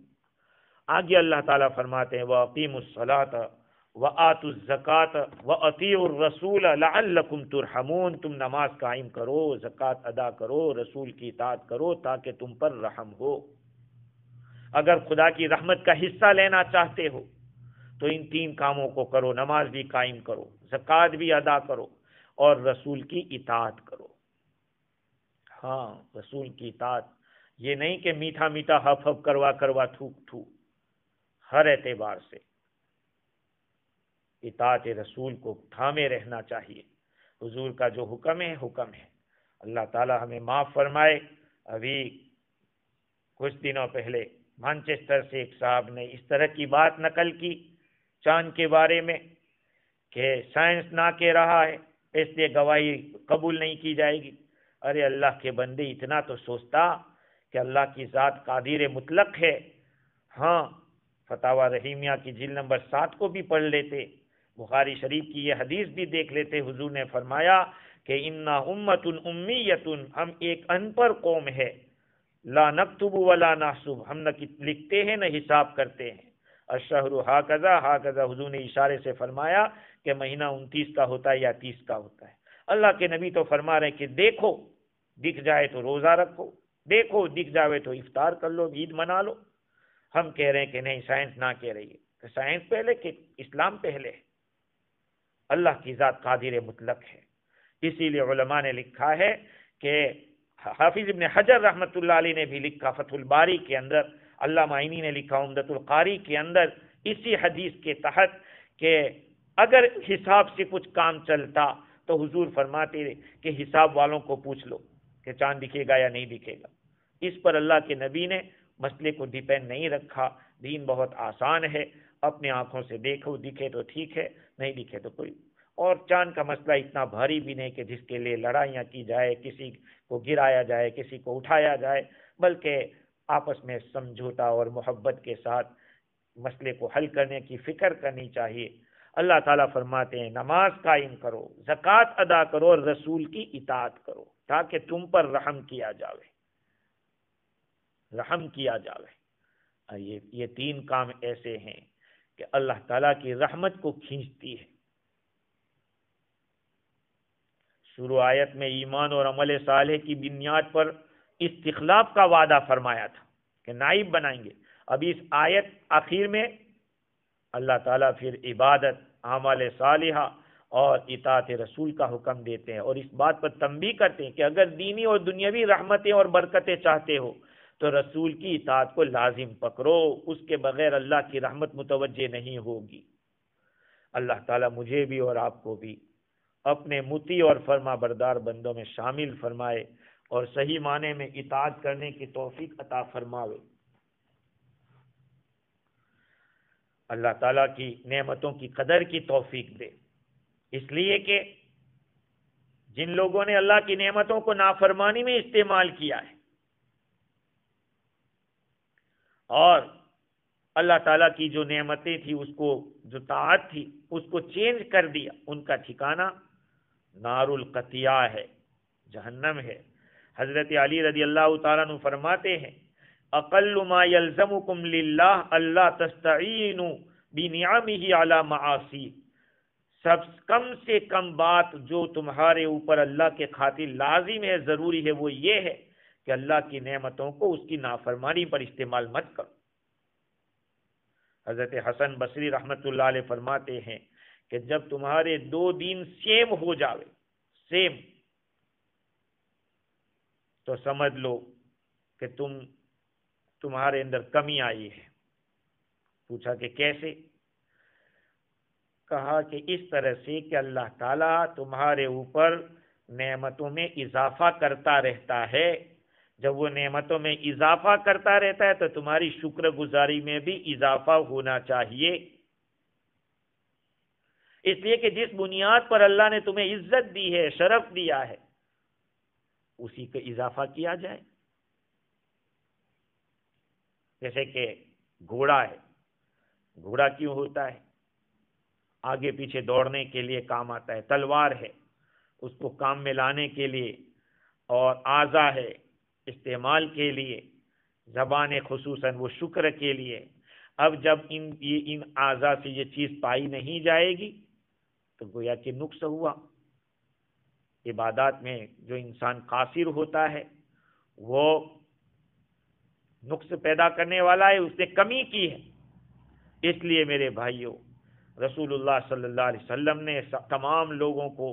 آگے اللہ تعالیٰ فرماتے ہیں وَأَقِيمُوا الصَّلَاةَ وَآتُوا الزَّكَاةَ وَأَطِيعُوا الرَّسُولَ لَعَلَّكُمْ تُرْحَمُونَ. تم نماز قائم کرو، زکوٰۃ ادا کرو، رسول کی اطاعت کرو تاکہ تم پر رحم ہو. اگر خدا کی رحمت کا حصہ لینا چاہتے ہو تو ان 3 کاموں کو کرو، نماز بھی قائم کرو، زکوٰۃ بھی ادا کرو اور رسول کی اطاعت کرو. ہاں، رسول کی اطاعت یہ نہیں کہ میٹھا میٹھا ہف ہف کروا تھوک تھو. ہر اعتبار سے اطاعت رسول کو تھامے رہنا چاہیے. حضور کا جو حکم ہے حکم ہے. اللہ تعالی ہمیں معاف فرمائے. ابھی کچھ دنوں پہلے مانچسٹر سے ایک صاحب نے اس طرح کی بات نقل کی چاند کے بارے میں کہ سائنس نہ کہہ رہا ہے اس لیے گواہی قبول نہیں کی جائے گی. ارے اللہ کے بندے اتنا تو سوچتا کہ اللہ کی ذات قادر مطلق ہے. ہاں، فتاوی رحیمیہ کی جلد نمبر 7 کو بھی پڑھ لیتے، بخاری شریف کی یہ حدیث بھی دیکھ لیتے. حضور نے فرمایا کہ انا امت امیت، ہم ایک ان پڑھ قوم ہے، لا نکتب ولا نحسب، ہم نہ لکھتے ہیں نہ حساب کرتے ہیں. الشہر ہاکذا ہاکذا، حضور نے اشارے سے فرمایا کہ مہینہ 29 کا ہوتا ہے یا 30 کا ہوتا ہے. اللہ کے نبی تو فرما رہے ہیں کہ دیکھو دکھ جائے تو روزہ رکھو، دیکھو دکھ جائے تو افطار کر لو، عید منا لو. ہم کہہ رہے ہیں کہ نہیں، سائنس نہ کہہ رہی ہے. کہ سائنس پہلے کہ اسلام پہلے ہے؟ اللہ کی ذات قادر مطلق ہے. اسی لیے علماء نے لکھا ہے کہ حافظ ابن حجر رحمۃ اللہ علیہ نے بھی لکھا فتح الباری کے اندر، علامہ عینی نے لکھا عمدۃ القاری کے اندر اسی حدیث کے تحت کہ اگر حساب سے کچھ کام چلتا تو حضور فرماتے کہ حساب والوں کو پوچھ لو کہ چاند دکھے گا یا نہیں دکھے گا. اس پر اللہ کے نبی نے مسئلے کو ڈیپینڈ نہیں رکھا. دین بہت آسان ہے، اپنے آنکھوں سے دیکھو، دکھے تو ٹھیک ہے، نہیں دکھے تو کوئی. اور چاند کا مسئلہ اتنا بھاری بھی نہیں کہ جس کے لیے لڑائیاں کی جائے، کسی کو گرایا جائے، کسی کو اٹھایا جائے، بلکہ آپس میں سمجھوتا اور محبت کے ساتھ مسئلے کو حل کرنے کی فکر کرنی چاہیے. اللہ تعالیٰ فرماتے ہیں نماز قائم کرو، زکوٰۃ ادا کرو اور رسول کی اطاعت کرو تاکہ تم پر رحم کیا جاوے، رحم کیا جاوے. یہ 3 کام ایسے ہیں کہ اللہ تعالیٰ کی رحمت کو کھینچتی ہے. شروع آیت میں ایمان اور عمل صالح کی بنیاد پر استخلاف کا وعدہ فرمایا تھا کہ نائب بنائیں گے. ابھی اس آیت آخر میں اللہ تعالیٰ پھر عبادت، اعمال صالحہ اور اطاعت رسول کا حکم دیتے ہیں، اور اس بات پر تنبیہ کرتے ہیں کہ اگر دینی اور دنیاوی رحمتیں اور برکتیں چاہتے ہو تو رسول کی اطاعت کو لازم پکڑو، اس کے بغیر اللہ کی رحمت متوجہ نہیں ہوگی. اللہ تعالیٰ مجھے بھی اور آپ کو بھی اپنے مطیع اور فرما بردار بندوں میں شامل فرمائے اور صحیح معنی میں اطاعت کرنے کی توفیق عطا فرماوے. اللہ تعالیٰ کی نعمتوں کی قدر کی توفیق دے، اس لیے کہ جن لوگوں نے اللہ کی نعمتوں کو نافرمانی میں استعمال کیا ہے اور اللہ تعالیٰ کی جو نعمتیں تھی اس کو، جو طاعت تھی اس کو چینج کر دیا، ان کا ٹھکانہ نار القطیع ہے، جہنم ہے. حضرت علی رضی اللہ تعالیٰ عنہ فرماتے ہیں اقل ما یلزمکم للہ اللہ تستعینوا بنعمہ علی معاصی، سب کم سے کم بات جو تمہارے اوپر اللہ کے خاطر لازم ہے، ضروری ہے، وہ یہ ہے کہ اللہ کی نعمتوں کو اس کی نافرمانی پر استعمال مت کرو. حضرت حسن بصری رحمت اللہ علیہ فرماتے ہیں کہ جب تمہارے دو دین سیم ہو جاوے، سیم، تو سمجھ لو کہ تمہارے اندر کمی آئی ہے۔ پوچھا کہ کیسے؟ کہا کہ اس طرح سے کہ اللہ تعالیٰ تمہارے اوپر نعمتوں میں اضافہ کرتا رہتا ہے۔ جب وہ نعمتوں میں اضافہ کرتا رہتا ہے تو تمہاری شکر گزاری میں بھی اضافہ ہونا چاہیے۔ اس لیے کہ جس بنیاد پر اللہ نے تمہیں عزت دی ہے، شرف دیا ہے، اسی پہ اضافہ کیا جائے۔ جیسے کہ گھوڑا ہے، گھوڑا کیوں ہوتا ہے؟ آگے پیچھے دوڑنے کے لیے کام آتا ہے۔ تلوار ہے، اس کو کام میں لانے کے لیے، اور اعضا ہے استعمال کے لیے، زبان خصوصاً وہ شکر کے لیے۔ اب جب ان اعضا سے یہ چیز پائی نہیں جائے گی تو گویا کہ نقص ہوا۔ عبادات میں جو انسان قاصر ہوتا ہے وہ نقص پیدا کرنے والا ہے، اس نے کمی کی ہے۔ اس لیے میرے بھائیوں، رسول اللہ صلی اللہ علیہ وسلم نے تمام لوگوں کو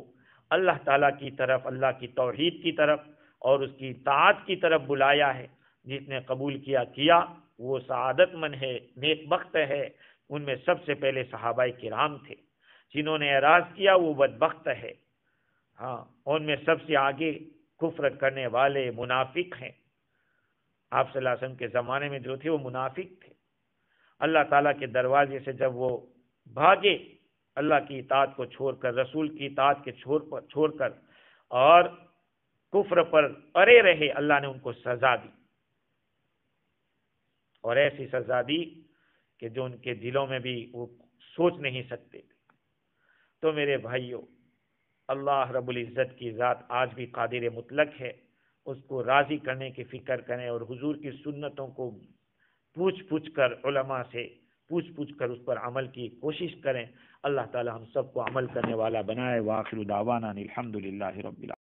اللہ تعالیٰ کی طرف، اللہ کی توحید کی طرف اور اس کی اطاعت کی طرف بلایا ہے۔ جس نے قبول کیا وہ سعادت مند ہے، نیک بخت ہے۔ ان میں سب سے پہلے صحابہ کرام تھے۔ جنہوں نے اعراض کیا وہ بدبخت ہے۔ ہاں، ان میں سب سے آگے کفر کرنے والے منافق ہیں۔ آپ صلی اللہ علیہ وسلم کے زمانے میں جو تھے وہ منافق تھے۔ اللہ تعالیٰ کے دروازے سے جب وہ بھاگے، اللہ کی اطاعت کو چھوڑ کر، رسول کی اطاعت کے چھوڑ کر، اور کفر پر اڑے رہے، اللہ نے ان کو سزا دی، اور ایسی سزا دی کہ جو ان کے دلوں میں بھی وہ سوچ نہیں سکتے تھے۔ تو میرے بھائیوں، اللہ رب العزت کی ذات آج بھی قادر مطلق ہے۔ اس کو راضی کرنے کی فکر کریں، اور حضور کی سنتوں کو پوچھ کر، علماء سے پوچھ کر اس پر عمل کی کوشش کریں۔ اللہ تعالی ہم سب کو عمل کرنے والا بنائے۔ وآخر دعوانا الحمد للہ رب العالمین۔